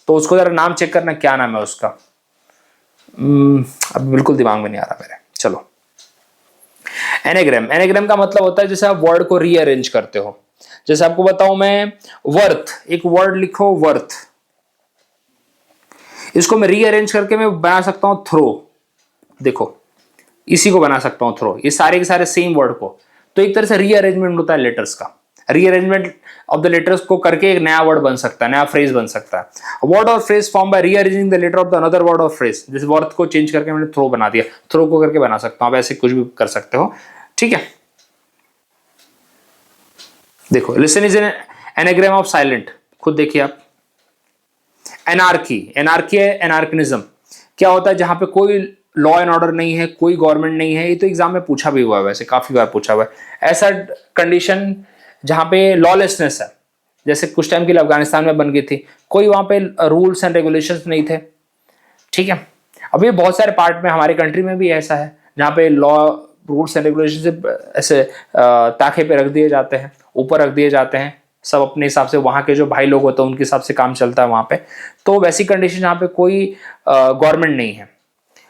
तो उसको जरा नाम चेक करना, क्या नाम है उसका, अब बिल्कुल दिमाग में नहीं आ रहा मेरे। चलो, एनेग्राम। एनेग्राम का मतलब होता है जैसे आप वर्ड को रीअरेंज करते हो। जैसे आपको बताऊं मैं, वर्थ, एक वर्ड लिखो वर्थ, इसको मैं रीअरेंज करके मैं बना सकता हूं थ्रो, देखो इसी को बना सकता हूं थ्रो, ये सारे के सारे सेम वर्ड को। तो एक तरह से रीअरेंजमेंट होता है लेटर्स का, रीअरेंजमेंट ऑफ द लेटर्स को करके एक नया वर्ड बन सकता है, नया फ्रेज बन सकता है। वर्ड और phrase form by rearranging the letter of the another word और फ्रेज, जैसे वर्थ को चेंज करके मैंने थ्रो बना दिया, थ्रो को करके बना सकता हूं, आप ऐसे कुछ भी कर सकते हो। ठीक है, देखो listen is an anagram of silent, खुद देखिए आप। एनार्की, एनार्की है एनार्कनिज्म, क्या होता है जहां पे कोई लॉ एंड ऑर्डर नहीं है, कोई गवर्नमेंट नहीं है, ये तो एग्जाम में पूछा भी हुआ है वैसे, काफी बार पूछा हुआ है। ऐसा कंडीशन जहां पे लॉलेसनेस है, जैसे कुछ टाइम के लिए अफगानिस्तान में बन गई थी, कोई वहां पे रूल्स एंड रेगुलेशंस नहीं थे। ठीक है, अभी बहुत सारे पार्ट में हमारे कंट्री में भी ऐसा है जहाँ पे लॉ रूल्स एंड रेगुलेशन ऐसे ताखे पे रख दिए जाते हैं, ऊपर रख दिए जाते हैं, सब अपने हिसाब से, वहाँ के जो भाई लोग होते हैं उनके हिसाब से काम चलता है वहाँ पे। तो वैसी कंडीशन जहाँ पे कोई गवर्नमेंट नहीं है,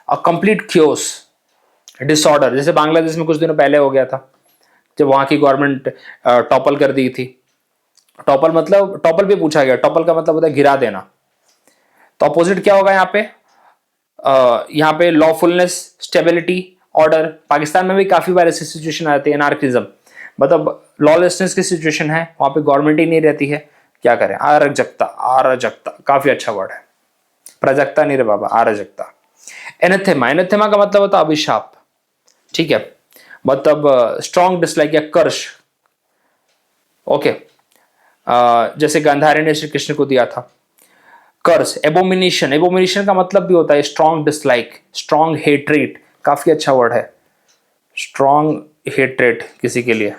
अ कंप्लीट क्योस, डिसऑर्डर, जैसे बांग्लादेश में कुछ दिनों पहले हो गया था जब वहाँ की गवर्नमेंट टॉपल कर दी थी। टॉपल मतलब, टॉपल भी पूछा गया, टॉपल का मतलब होता है गिरा देना। तो अपोजिट क्या होगा यहाँ पे लॉफुलनेस, स्टेबिलिटी, ऑर्डर। पाकिस्तान में भी काफी बार ऐसी सिचुएशन आती है, एनार्किज्म, मतलब लॉलेसनेस की सिचुएशन है, वहां पे गवर्नमेंट ही नहीं रहती है, क्या करें, अराजकता, अराजकता काफी अच्छा वर्ड है, प्राजकता नहीं रे बाबा, अराजकता। एनाथेमा, एनाथेमा का मतलब होता है अभिशाप। ठीक है, मतलब स्ट्रॉन्ग डिसलाइक या कर्ष। ओके, जैसे गांधारी ने श्री कृष्ण को दिया था कर्स। एबोमिनेशन, एबोमिनेशन का मतलब भी होता है स्ट्रॉन्ग डिसलाइक, स्ट्रॉन्ग हेट्रेट, काफी अच्छा वर्ड है, स्ट्रॉन्ग हेट्रेट किसी के लिए।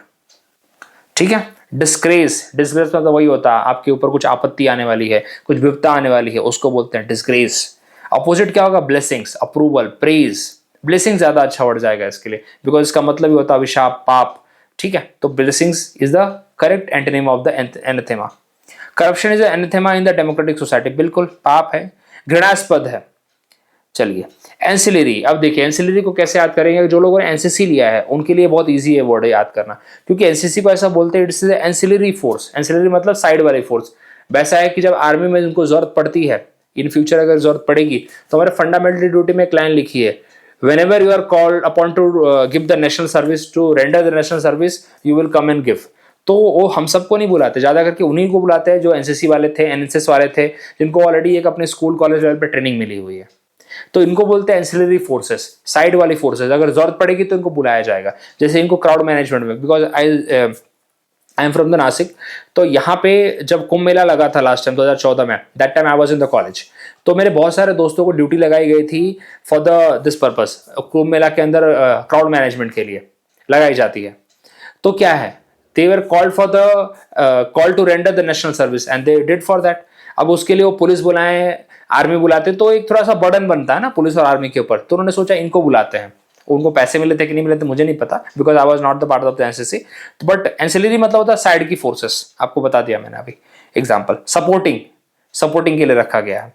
ठीक है, डिस्ग्रेस, डिस्ग्रेस मतलब वही होता है आपके ऊपर कुछ आपत्ति आने वाली है, कुछ विपदा आने वाली है, उसको बोलते हैं डिस्ग्रेस। अपोजिट क्या होगा, ब्लेसिंग्स, अप्रूवल, प्रेज। ब्लेसिंग ज्यादा अच्छा वर्ड जाएगा इसके लिए, बिकॉज इसका मतलब भी होता है अभिशाप, पाप। ठीक है, तो blessings is the correct antonym of the anathema. Corruption is anathema in the democratic society, बिल्कुल पाप है, घृणास्पद है। चलिए, एंसिलरी। अब देखिए एंसिलरी को कैसे याद करेंगे, जो लोगों ने एनसीसी लिया है उनके लिए बहुत इजी है वर्ड याद करना, क्योंकि एनसीसी को ऐसा बोलते हैं इट्स एंसिलरी फोर्स। एंसिलरी मतलब साइड वाली फोर्स। वैसा है कि जब आर्मी में उनको जरूरत पड़ती है, इन फ्यूचर अगर जरूरत पड़ेगी, तो हमारे फंडामेंटल ड्यूटी में एक लाइन लिखी है, whenever you are called upon to give the national service, to render the national service, you will come and give। तो वो हम सबको नहीं बुलाते, ज्यादा करके उन्हीं को बुलाते हैं जो एनसीसी वाले थे, एनएसएस वाले थे, जिनको ऑलरेडी एक अपने स्कूल कॉलेज लेवल पे ट्रेनिंग मिली हुई है। तो इनको बोलते हैं एंसिलरी फोर्सेस, साइड वाली फोर्सेस। अगर जरूरत पड़ेगी तो इनको बुलाया जाएगा, जैसे इनको क्राउड मैनेजमेंट में, because I am from the Nashik. तो यहाँ पे जब कुंभ मेला लगा था लास्ट टाइम 2014 में, that time I was in the college, तो मेरे बहुत सारे दोस्तों को ड्यूटी लगाई गई थी for the this purpose, Kumbh Mela के अंदर क्राउड मैनेजमेंट के लिए लगाई जाती है। तो क्या है, they were called for the call to render the national service and they did for that. अब उसके लिए वो पुलिस बुलाएं, आर्मी बुलाते, तो एक थोड़ा सा बर्डन बनता है ना पुलिस और आर्मी के ऊपर, तो उन्होंने सोचा इनको बुलाते हैं। उनको पैसे मिले थे कि नहीं मिले थे मुझे नहीं पता, because I was not the part of the NCC. But ancillary मतलब होता है साइड की फोर्सेस, आपको बता दिया मैंने अभी एग्जांपल। सपोर्टिंग, सपोर्टिंग के लिए रखा गया है।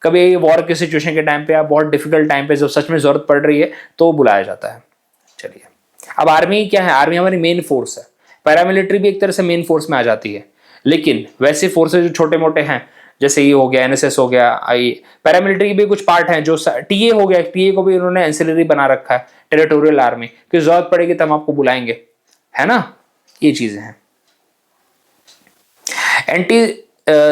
कभी वॉर के सिचुएशन के टाइम पे या बहुत डिफिकल्ट टाइम पे जब सच में जरूरत पड़ रही है तो बुलाया जाता है। चलिए, अब आर्मी क्या है, आर्मी हमारी मेन फोर्स है। पैरामिलिट्री भी एक तरह से मेन फोर्स में आ जाती है, लेकिन वैसे फोर्सेज जो छोटे मोटे हैं, जैसे ये हो गया, एनएसएस हो गया, आई पैरामिलिट्री भी कुछ पार्ट हैं, जो टीए हो गया, टीए को भी उन्होंने एंसिलरी बना रखा है, टेरिटोरियल आर्मी, कि जरूरत पड़ेगी तो हम आपको बुलाएंगे, है ना। ये चीजें हैं। एंटी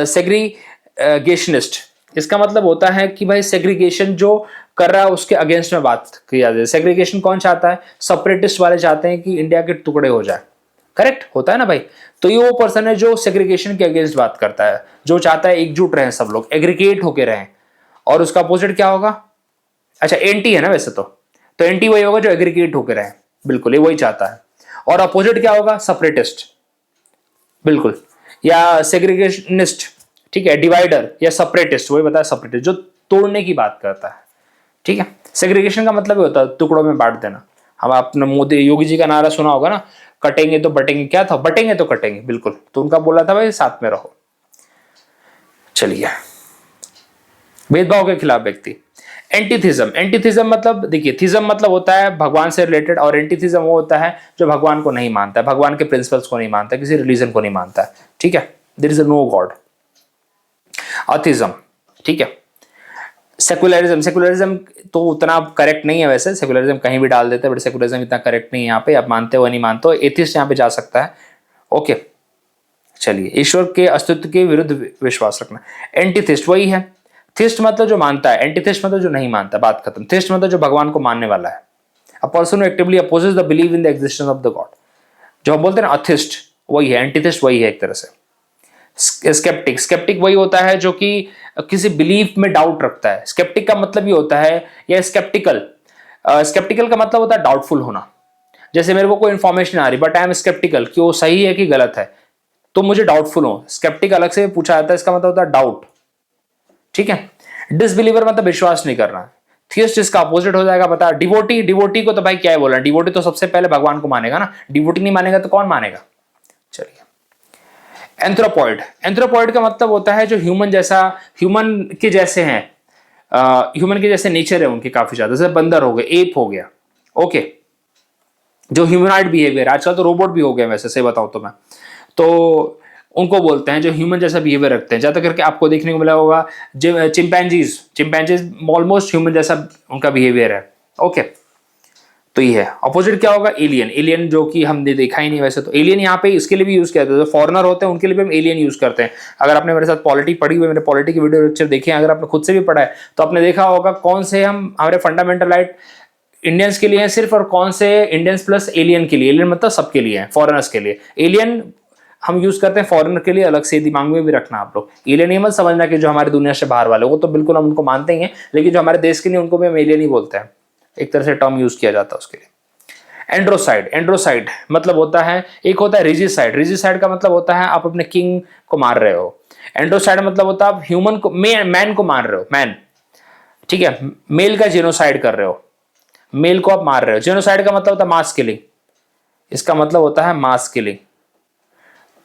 सेग्रीगेशनिस्ट, इसका मतलब होता है कि भाई सेग्रीगेशन जो कर रहा है उसके अगेंस्ट में बात की जाती है। सेग्रीगेशन कौन चाहता है, सेपरेटिस्ट वाले चाहते हैं कि इंडिया के टुकड़े हो जाए, करेक्ट होता है ना भाई। तो ये वो पर्सन है जो सेग्रीगेशन के अगेंस्ट बात करता है, जो चाहता है एकजुट रहें सब लोग, एग्रीगेट होके रहें। और उसका अपोजिट क्या होगा, अच्छा एंटी है ना वैसे तो एंटी वही होगा जो एग्रीगेट होके रहे, बिल्कुल ये वही चाहता है। और अपोजिट क्या होगा, सेपरेटिस्ट, बिल्कुल, या सेग्रीगेशनिस्ट, ठीक है, डिवाइडर या सेपरेटिस्ट, वही बताया सेपरेटिस्ट, जो तोड़ने की बात करता है, ठीक है। सेग्रीगेशन का मतलब होता है टुकड़ों में बांट देना। हम आपने मोदी योगी जी का नारा सुना होगा ना, कटेंगे तो बटेंगे, क्या था, बटेंगे तो कटेंगे, बिल्कुल। तो उनका बोला था भाई साथ में रहो। चलिए, भेदभाव के खिलाफ व्यक्ति। एंटीथिज्म, एंटीथिज्म मतलब देखिए, थिज्म मतलब होता है भगवान से रिलेटेड, और एंटीथिज्म वो होता है जो भगवान को नहीं मानता है, भगवान के प्रिंसिपल्स को नहीं मानता है, किसी रिलीजन को नहीं मानता है, ठीक है। There is no god. Atheism, ठीक है। सेकुलरिज्म, सेकुलरिज्म तो उतना करेक्ट नहीं है वैसे, सेकुलरिज्म कहीं भी डाल देते हैं, बट सेकुलरिज्म इतना करेक्ट नहीं है यहाँ पे, आप मानते हो नहीं मानते हो। एथिस्ट यहाँ पे जा सकता है, ओके। चलिए, ईश्वर के अस्तित्व के विरुद्ध विश्वास रखना। एंटीथिस्ट वही है, थिस्ट मतलब जो मानता है, एंटीथिस्ट मतलब जो नहीं मानता, बात खत्म। थिस्ट मतलब जो भगवान को मानने वाला है। A person who actively opposes the believe in the existence of the God, जो हम बोलते हैं ना अथिस्ट, वही है। एंटीथिस्ट वही है एक तरह से। स्केप्टिक, स्केप्टिक वही होता है जो कि किसी बिलीफ में डाउट रखता है। स्केप्टिक का मतलब ये होता है, या स्केप्टिकल, स्केप्टिकल का मतलब होता है डाउटफुल होना। जैसे मेरे को कोई इन्फॉर्मेशन आ रही, बट आई एम स्केप्टिकल कि वो सही है कि गलत है, तो मुझे डाउटफुल हो। स्केप्टिक अलग से पूछा जाता है, इसका मतलब होता है डाउट, ठीक है। डिसबिलीवर मतलब विश्वास नहीं करना। थियस्ट इसका अपोजिट हो जाएगा, बता। डिवोटी, डिवोटी को तो भाई क्या है बोला, डिवोटी तो सबसे पहले भगवान को मानेगा ना, डिवोटी नहीं मानेगा तो कौन मानेगा। चलिए, एंथ्रोपॉइड, एंथ्रोपॉइड का मतलब होता है जो ह्यूमन जैसा, ह्यूमन के जैसे हैं, ह्यूमन के जैसे नेचर है उनके काफी ज्यादा, जैसे बंदर हो गए, एप हो गया, ओके। जो ह्यूमनॉइड बिहेवियर, आजकल तो रोबोट भी हो गए वैसे, सही बताऊं तो मैं, तो उनको बोलते हैं जो ह्यूमन जैसा बिहेवियर रखते हैं। ज्यादा करके आपको देखने को मिला होगा चिंपैंजीज, चिंपैंजीज ऑलमोस्ट ह्यूमन जैसा उनका बिहेवियर है, ओके। तो ये है। अपोजिट क्या होगा, एलियन, एलियन जो कि हमने देखा ही नहीं वैसे, तो एलियन यहाँ पे इसके लिए भी यूज किया जाता है, जो फॉरेनर होते हैं उनके लिए भी हम एलियन यूज करते हैं। अगर आपने मेरे साथ पॉलिटी पढ़ी हुई, मैंने पॉलिटी की वीडियो लेक्चर देखे हैं, अगर आपने खुद से भी पढ़ा है तो आपने देखा होगा कौन से हम हमारे फंडामेंटल राइट इंडियंस के लिए हैं सिर्फ, और कौन से इंडियंस प्लस एलियन के लिए। एलियन मतलब सबके लिए है, फॉरेनर्स के लिए। एलियन हम यूज करते हैं फॉरेनर के लिए अलग से, दिमाग में भी रखना आप लोग। एलियन ये मत समझना कि जो हमारी दुनिया से बाहर वाले, वो तो बिल्कुल हम उनको मानते ही हैं, लेकिन जो हमारे देश के लिए उनको भी हम एलियन ही बोलते हैं, एक तरह से टर्म यूज किया जाता है उसके लिए। एंड्रोसाइड, एंड्रोसाइड मतलब होता है, एक होता है रिजिसाइड, रिजिसाइड का मतलब होता है आप अपने किंग को मार रहे हो। एंड्रोसाइड मतलब होता है आप ह्यूमन को, मैन को मार रहे हो, मैन, ठीक है। मेल का जेनोसाइड कर रहे हो, मेल को आप मार रहे हो। जेनोसाइड का मतलब होता है मास किलिंग, इसका मतलब होता है मास किलिंग।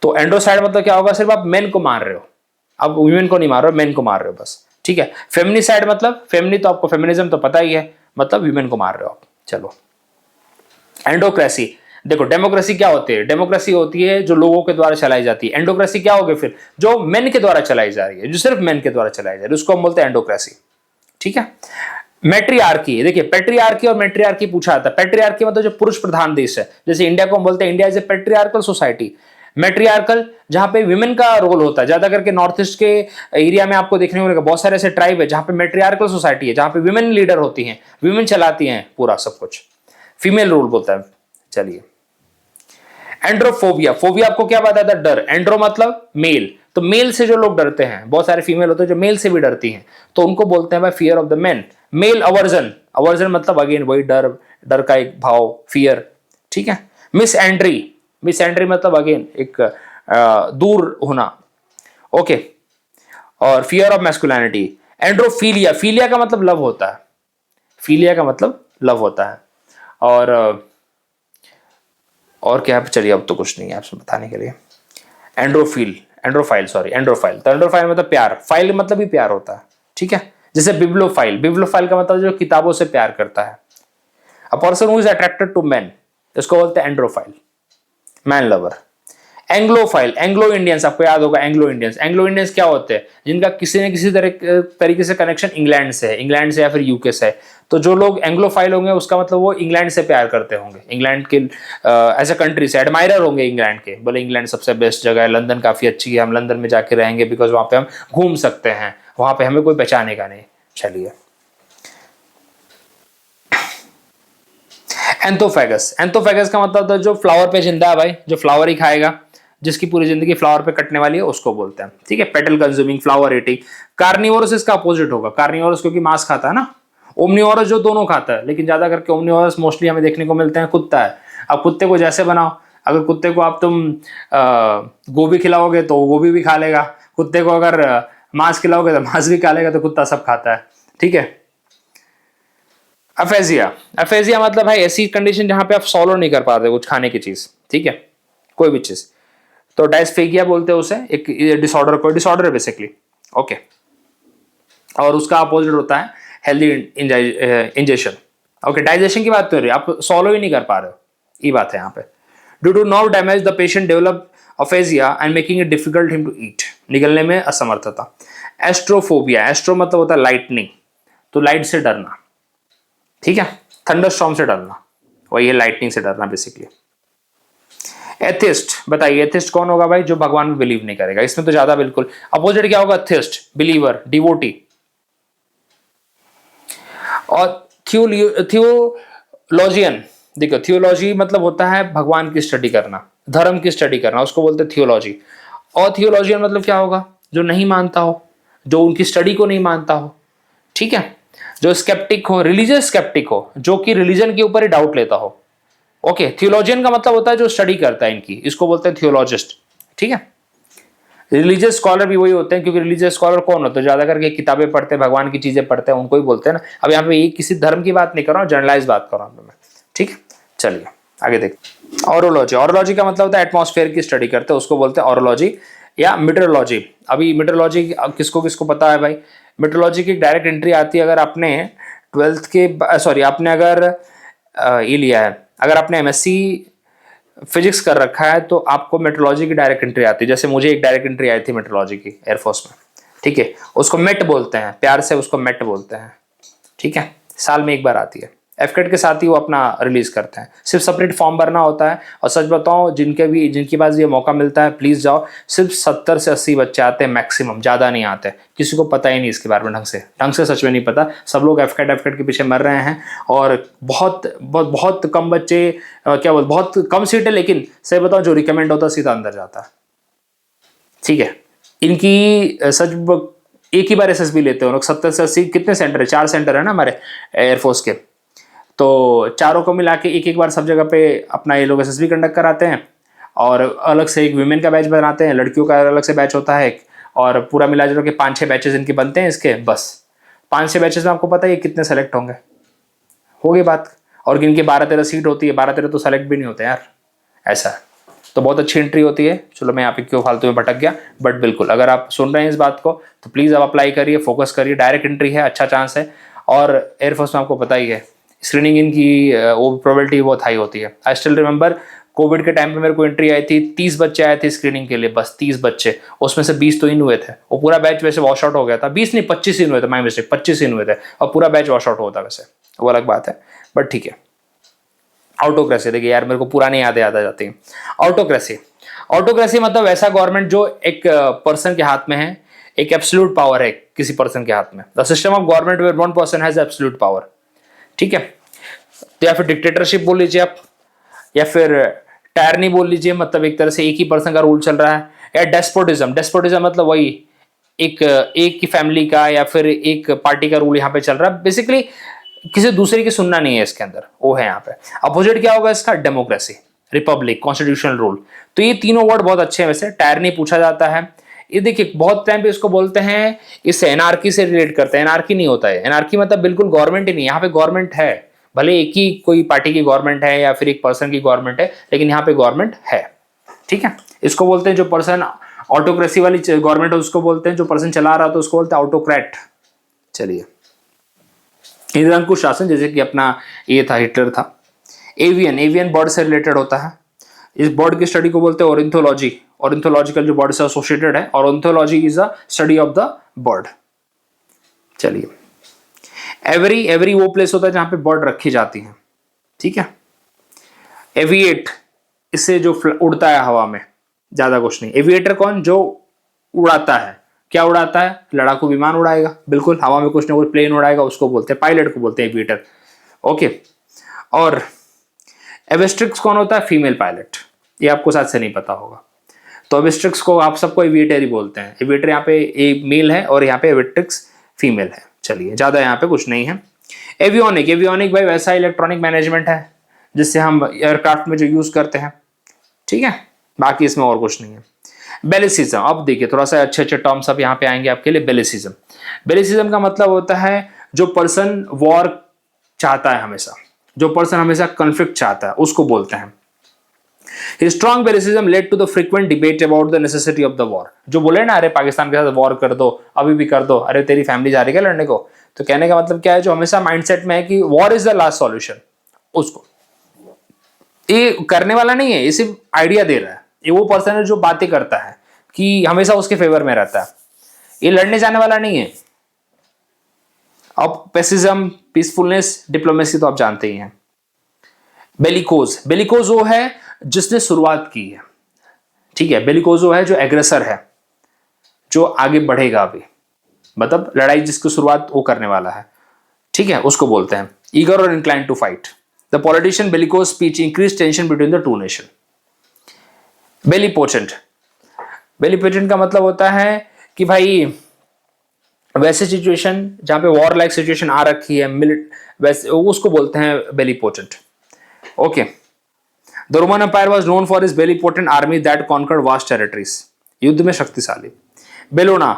तो एंड्रोसाइड मतलब क्या होगा, सिर्फ आप मेन को मार रहे हो, आप वुमेन को नहीं मार रहे हो, मेन को मार रहे हो बस, ठीक है। फेमिनिसाइड मतलब, फेमिनी तो आपको फेमिनिज्म तो पता ही है, मतलब वुमेन को मार रहे हो आप। चलो, एंडोक्रेसी, देखो डेमोक्रेसी क्या होती है, डेमोक्रेसी होती है जो लोगों के द्वारा चलाई जाती है। एंडोक्रेसी क्या होगी फिर, जो मेन के द्वारा चलाई जा रही है, जो सिर्फ मेन के द्वारा चलाई जा रही है, उसको हम बोलते हैं एंडोक्रेसी, ठीक है। मैट्रियार्की, देखिए पैट्रियार्की और मैट्रियार्की पूछा जाता है। पैट्रियार्की मतलब जो पुरुष प्रधान देश है, जैसे इंडिया को हम बोलते हैं India is a patriarchal society, matriarchal, जहां पे विमेन का रोल होता है, ज्यादा करके नॉर्थ ईस्ट के एरिया में आपको देखने को मिलेगा बहुत सारे ऐसे ट्राइब है जहां पे मैट्रियार्कल सोसाइटी है, जहां पे विमेन लीडर होती हैं, विमेन चलाती हैं पूरा सब कुछ, फीमेल रूल बोलता है। चलिए, एंड्रोफोबिया, फोबिया आपको क्या बताता है? डर। एंड्रो मतलब मेल, तो मेल से जो लोग डरते हैं, बहुत सारे फीमेल होते हैं जो मेल से भी डरती हैं, तो उनको बोलते हैं भाई fear of the man. Male aversion, aversion मतलब अगेन वही डर, डर का एक भाव, फियर, ठीक है। मिस एंट्री, मिस एंट्री मतलब अगेन एक दूर होना, ओके। और fear of masculinity. Androphilia, philia का मतलब लव होता है, फीलिया का मतलब लव होता है। और क्या, चलिए अब तो कुछ नहीं है आपसे बताने के लिए। एंड्रोफाइल, तो एंड्रोफाइल मतलब प्यार, फाइल मतलब भी प्यार होता है, ठीक है। जैसे बिब्लोफाइल, बिब्लोफाइल का मतलब जो किताबों से प्यार करता है। A person who is attracted to man, इसको बोलते हैं androphile, man lover. Anglophile, Anglo Indians, आपको याद होगा एंग्लो इंडियंस। एंग्लो इंडियंस क्या होते हैं? जिनका किसी न किसी तरीके से कनेक्शन इंग्लैंड से है, इंग्लैंड से या फिर यूके से है। तो जो लोग एंग्लोफाइल होंगे उसका मतलब वो इंग्लैंड से प्यार करते होंगे, इंग्लैंड के एज अ कंट्री से एडमायरर होंगे इंग्लैंड के, बोले इंग्लैंड सबसे बेस्ट जगह है, लंदन काफी अच्छी है, हम लंदन में जाके रहेंगे बिकॉज वहां पे हम घूम सकते हैं, वहां पे हमें कोई पहचानेगा नहीं। चलिए, एंथोफेगस, एंथोफेगस का मतलब तो जो फ्लावर पे जिंदा है भाई, जो फ्लावर ही खाएगा, जिसकी पूरी जिंदगी फ्लावर पे कटने वाली है, उसको बोलते हैं, ठीक है। Petal consuming, flower eating. Carnivorous इसका अपोजिट होगा, कार्निवोरस क्योंकि मांस खाता है ना। ओमनिवोरस जो दोनों खाता है, लेकिन ज्यादा करके ओमनिवोरस मोस्टली हमें देखने को मिलते हैं कुत्ता है। अब कुत्ते को जैसे बनाओ, अगर कुत्ते को आप तुम गोभी खिलाओगे तो गोभी भी खा लेगा, कुत्ते को अगर मांस खिलाओगे तो मांस भी खा लेगा, तो कुत्ता सब खाता है, ठीक है। अफेजिया, अफेजिया मतलब है ऐसी कंडीशन जहां पे आप सॉलो नहीं कर पाते कुछ खाने की चीज, ठीक है, कोई भी चीज। तो डायस्फेगिया बोलते हैं उसे, एक डिसऑर्डर, कोई डिसऑर्डर है बेसिकली, ओके। और उसका अपोजिट होता है हेल्दी इंजेशन, ओके। डाइजेशन की बात कर रही है, आप सॉलो ही नहीं कर पा रहे हो, ये बात है यहाँ पे। Due to nerve damage the patient develop aphasia and making it difficult him to eat, निगलने में असमर्थता। एस्ट्रोफोबिया, एस्ट्रो मतलब होता है लाइटनिंग, तो लाइट से डरना, ठीक है। थंडरस्टॉर्म से डरना, वही है लाइटनिंग से डरना बेसिकली। एथिस्ट, बताइए एथिस्ट कौन होगा भाई? जो भगवान में बिलीव नहीं करेगा, इसमें तो ज्यादा बिल्कुल अपोजिट क्या होगा? Atheist, believer, devotee. और थियोलॉजियन, देखो थियोलॉजी मतलब होता है भगवान की स्टडी करना, धर्म की स्टडी करना, उसको बोलते हैं थियोलॉजी। और थियोलॉजियन मतलब क्या होगा? जो नहीं मानता हो, जो उनकी स्टडी को नहीं मानता हो, ठीक है। जो स्केप्टिक हो, रिलीजियस स्केप्टिक हो, जो कि रिलीजन के ऊपर ही डाउट लेता हो, ओके। थियोलॉजियन का मतलब होता है जो स्टडी करता है इनकी, इसको बोलते हैं थियोलॉजिस्ट, ठीक है। रिलीजियस स्कॉलर भी वही होते हैं, क्योंकि रिलीजियस स्कॉलर कौन होते हैं? ज्यादा करके किताबें पढ़ते हैं, भगवान की चीजें पढ़ते हैं, उनको ही बोलते हैं ना। अब यहाँ पे ये किसी धर्म की बात नहीं कर रहा हूँ, जनरलाइज बात कर रहा हूँ मैं, ठीक है। चलिए आगे देखते। ऑरोलॉजी, ऑरोलॉजी का मतलब होता है एटमॉस्फेयर की स्टडी करते हैं, उसको बोलते हैं ऑरोलॉजी या मीटरोलॉजी। अभी मीटरोलॉजी किसको किसको पता है भाई? मीटरोलॉजी की डायरेक्ट एंट्री आती है अगर आपने 12th के, सॉरी आपने अगर ये लिया है, अगर आपने एमएससी फिजिक्स कर रखा है तो आपको मेट्रोलॉजी की डायरेक्ट एंट्री आती है। जैसे मुझे एक डायरेक्ट एंट्री आई थी मेट्रोलॉजी की एयरफोर्स में, ठीक है। उसको मेट बोलते हैं, प्यार से उसको मेट बोलते हैं, ठीक है। साल में एक बार आती है, एफकेट के साथ ही वो अपना रिलीज करते हैं, सिर्फ सेपरेट फॉर्म भरना होता है। और सच बताओ, जिनके पास ये मौका मिलता है प्लीज जाओ, सिर्फ 70 से 80 बच्चे आते हैं मैक्सिमम, ज्यादा नहीं आते। किसी को पता ही नहीं इसके बारे में ढंग से सच में नहीं पता, सब लोग एफकेट के पीछे मर रहे हैं। और बहुत बहुत बहुत कम बच्चे, क्या बोल, बहुत कम सीट है, लेकिन सही बताओ जो रिकमेंड होता है सीधा अंदर जाता है, ठीक है। इनकी एक ही बार एसएसबी लेते हैं लोग, 70 से 80, कितने सेंटर है? 4 सेंटर है ना हमारे एयरफोर्स के, तो चारों को मिला के एक एक बार सब जगह पे अपना ये लोग एसएसबी कंडक्ट कराते हैं। और अलग से एक विमेन का बैच बनाते हैं, लड़कियों का अलग से बैच होता है एक, और पूरा मिला जुला के 5-6 बैचेस इनके बनते हैं इसके, बस 5-6 बैचेस में आपको पता है कितने सेलेक्ट होंगे, हो गई बात। और इनकी 12-13 सीट होती है, 12-13 तो सेलेक्ट भी नहीं होते यार, ऐसा है। तो बहुत अच्छी एंट्री होती है। चलो मैं यहाँ पे क्यों फालतू में भटक गया, बट बिल्कुल अगर आप सुन रहे हैं इस बात को तो प्लीज आप अप्लाई करिए, फोकस करिए, डायरेक्ट एंट्री है, अच्छा चांस है। और एयरफोर्स में आपको पता ही है स्क्रीनिंग इनकी वो प्रोबेबिलिटी बहुत हाई होती है। आई स्टिल रिमेंबर कोविड के टाइम पे मेरे को एंट्री आई थी, 30 बच्चे आए थे स्क्रीनिंग के लिए, बस 30 बच्चे, उसमें से 20 तो इन हुए थे। वो पूरा बैच वैसे वॉश आउट हो गया था, 20 नहीं 25 इन हुए थे, माई मिस्टेक, 25 इन हुए थे, और पूरा बैच वॉश आउट होता वैसे, वो अलग बात है, बट ठीक है। ऑटोक्रेसी, देखिए यार मेरे को पुरानी यादें याद आ जाती हैं। ऑटोक्रेसी, ऑटोक्रेसी मतलब ऐसा गवर्नमेंट जो एक पर्सन के हाथ में है, एक एब्सोल्यूट पावर है किसी पर्सन के हाथ में। The system of government where one person has absolute power, ठीक है। तो या फिर डिक्टेटरशिप बोल लीजिए आप, या फिर टायरनी बोल लीजिए, मतलब एक तरह से एक ही पर्सन का रूल चल रहा है। या डेस्पोटिज्म, डेस्पोटिज्म मतलब वही एक की फैमिली का या फिर एक पार्टी का रूल यहाँ पे चल रहा है। बेसिकली किसी दूसरे की सुनना नहीं है इसके अंदर, वो है यहाँ पे। अपोजिट क्या होगा इसका? Democracy, Republic, constitutional rule. तो ये तीनों वर्ड बहुत अच्छे हैं। वैसे टायरनी पूछा जाता है, ये देखिए बहुत टाइम पे इसको बोलते हैं, इससे एनार्की से रिलेट करते हैं। एनार्की नहीं होता है, एनार्की मतलब बिल्कुल गवर्नमेंट ही नहीं। यहाँ पे गवर्नमेंट है, भले एक ही कोई पार्टी की गवर्नमेंट है या फिर एक पर्सन की गवर्नमेंट है, लेकिन यहाँ पे गवर्नमेंट है, ठीक है। इसको बोलते हैं जो पर्सन ऑटोक्रेसी वाली गवर्नमेंट है उसको बोलते हैं, जो पर्सन चला रहा था उसको बोलते हैं ऑटोक्रेट। चलिए, निरंकुश शासन, जैसे कि अपना ये था, हिटलर था। एवियन, एवियन बर्ड से रिलेटेड होता है। इस बर्ड की स्टडी को बोलते हैं ऑर्निथोलॉजी। ऑर्निथोलॉजिकल जो बर्ड से एसोसिएटेड है, और ornithology is a study of the bird. चलिए, एवरी, एवरी वो प्लेस होता है जहां पे बर्ड रखी जाती है, ठीक है। एविएट, इससे जो उड़ता है हवा में, ज्यादा कुछ नहीं। एविएटर कौन? जो उड़ाता है। क्या उड़ाता है? लड़ाकू विमान उड़ाएगा, बिल्कुल हवा में कुछ ना कुछ प्लेन उड़ाएगा, उसको बोलते हैं, पायलट को बोलते हैं एविएटर, ओके। और एवेस्ट्रिक्स कौन होता है? Female pilot. ये आपको शायद से नहीं पता होगा। तो एवेस्ट्रिक्स को आप सबको एविएटर ही बोलते हैं। एविएटर यहाँ पे एक मेल है और यहाँ पे एवेस्ट्रिक्स फीमेल है। चलिए, ज्यादा यहाँ पे कुछ नहीं है। एवियोनिक, एवियोनिक भाई वैसा इलेक्ट्रॉनिक मैनेजमेंट है जिससे हम एयरक्राफ्ट में जो यूज करते हैं, ठीक है। बाकी इसमें और कुछ नहीं है। बेलिसिज्म, अब देखिए थोड़ा सा अच्छे अच्छे टर्म्स अब यहाँ पे आएंगे आपके लिए। बेलिसिज्म, बेलिसिज्म का मतलब होता है जो पर्सन वॉर चाहता है, हमेशा जो पर्सन हमेशा कॉन्फ्लिक्ट चाहता है, उसको बोलते हैं। Strong bellicism led to the frequent debate about the necessity of the war. जो बोले ना, अरे पाकिस्तान के साथ वॉर कर दो, अभी भी कर दो, अरे तेरी फैमिली जा रही है लड़ने को। तो कहने का मतलब क्या है? जो हमेशा माइंडसेट में है कि war is the last solution, उसको ये करने वाला नहीं है, ये सिर्फ आइडिया दे रहा है। ये वो पर्सन है जो बातें करता है कि हमेशा उसके फेवर में रहता है, ये लड़ने जाने वाला नहीं है। अब पेसिज्म, पीसफुलनेस, डिप्लोमेसी तो आप जानते ही हैं। बेलिकोज, बेलिकोज वो है जिसने शुरुआत की है, ठीक है। बेलिकोज वो है जो एग्रेसर है, जो आगे बढ़ेगा अभी, मतलब लड़ाई जिसकी शुरुआत वो करने वाला है, ठीक है, उसको बोलते हैं। ईगर और incline to fight. The politician bellicose speech increase tension between the two nation. Bellipotent, bellipotent का मतलब होता है कि भाई वैसे सिचुएशन जहां पे वॉर लाइक सिचुएशन आ रखी है, वैसे उसको बोलते हैं bellipotent, okay. The Roman Empire was known for his bellipotent army that conquered vast territories. युद्ध में शक्तिशाली। बेलोना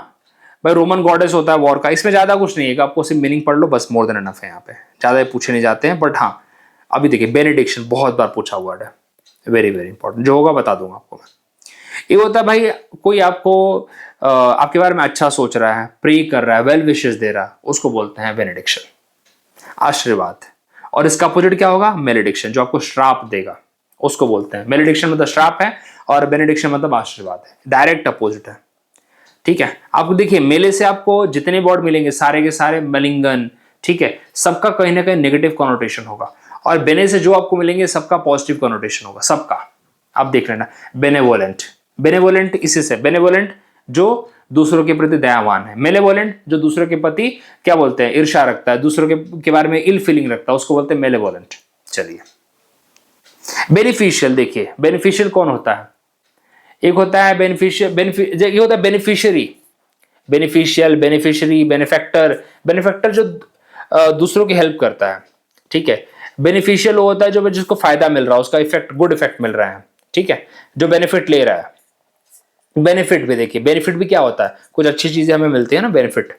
भाई रोमन गॉडेस होता है वॉर का। इसमें ज्यादा कुछ नहीं है, आपको सिर्फ मीनिंग पढ़ लो बस, मोर देन एनफ है। यहाँ पे ज्यादा पूछे नहीं जाते हैं, बट हाँ अभी देखिए बेनेडिक्शन बहुत बार पूछा हुआ है, वेरी वेरी इंपॉर्टेंट। जो होगा बता दूंगा आपको मैं। ये होता है भाई कोई आपको आपके बारे में अच्छा सोच रहा है, प्रे कर रहा है, वेल विशेस दे रहा है, उसको बोलते हैं बेनेडिक्शन, आशीर्वाद। और इसका अपोजिट क्या होगा? मेलेडिक्शन, जो आपको श्राप देगा, उसको बोलते हैं। मेलेडिक्शन मतलब श्राप है और बेनेडिक्शन मतलब आशीर्वाद है, डायरेक्ट अपोजिट है, ठीक है। आपको देखिए मेले से आपको जितने वर्ड मिलेंगे सारे के सारे मलिंगन, ठीक है, सबका कहीं ना कहीं नेगेटिव कॉनोटेशन होगा। और बेने से जो आपको मिलेंगे सबका पॉजिटिव कॉनोटेशन होगा, सबका। आप देख लेना, बेनेवोलेंट, बेनेवोलेंट इसी से, बेनेवोलेंट जो दूसरों के प्रति दयावान है, मेलेवोलेंट जो दूसरों के प्रति क्या बोलते हैं, ईर्ष्या रखता है, दूसरों के बारे में इल फीलिंग रखता है, उसको बोलते हैं मेलेवोलेंट। चलिए, बेनिफिशियल, देखिए बेनिफिशियल कौन होता है? एक होता है बेनिफिशियल, ये होता है beneficiary, beneficial, beneficiary, benefactor. Benefactor जो दूसरों की हेल्प करता है, ठीक है। बेनिफिशियल वो होता है जो जिसको फायदा मिल रहा है, उसका इफेक्ट, गुड इफेक्ट मिल रहा है, ठीक है, जो बेनिफिट ले रहा है। बेनिफिट भी देखिए, बेनिफिट भी क्या होता है? कुछ अच्छी चीजें हमें मिलती है ना, बेनिफिट,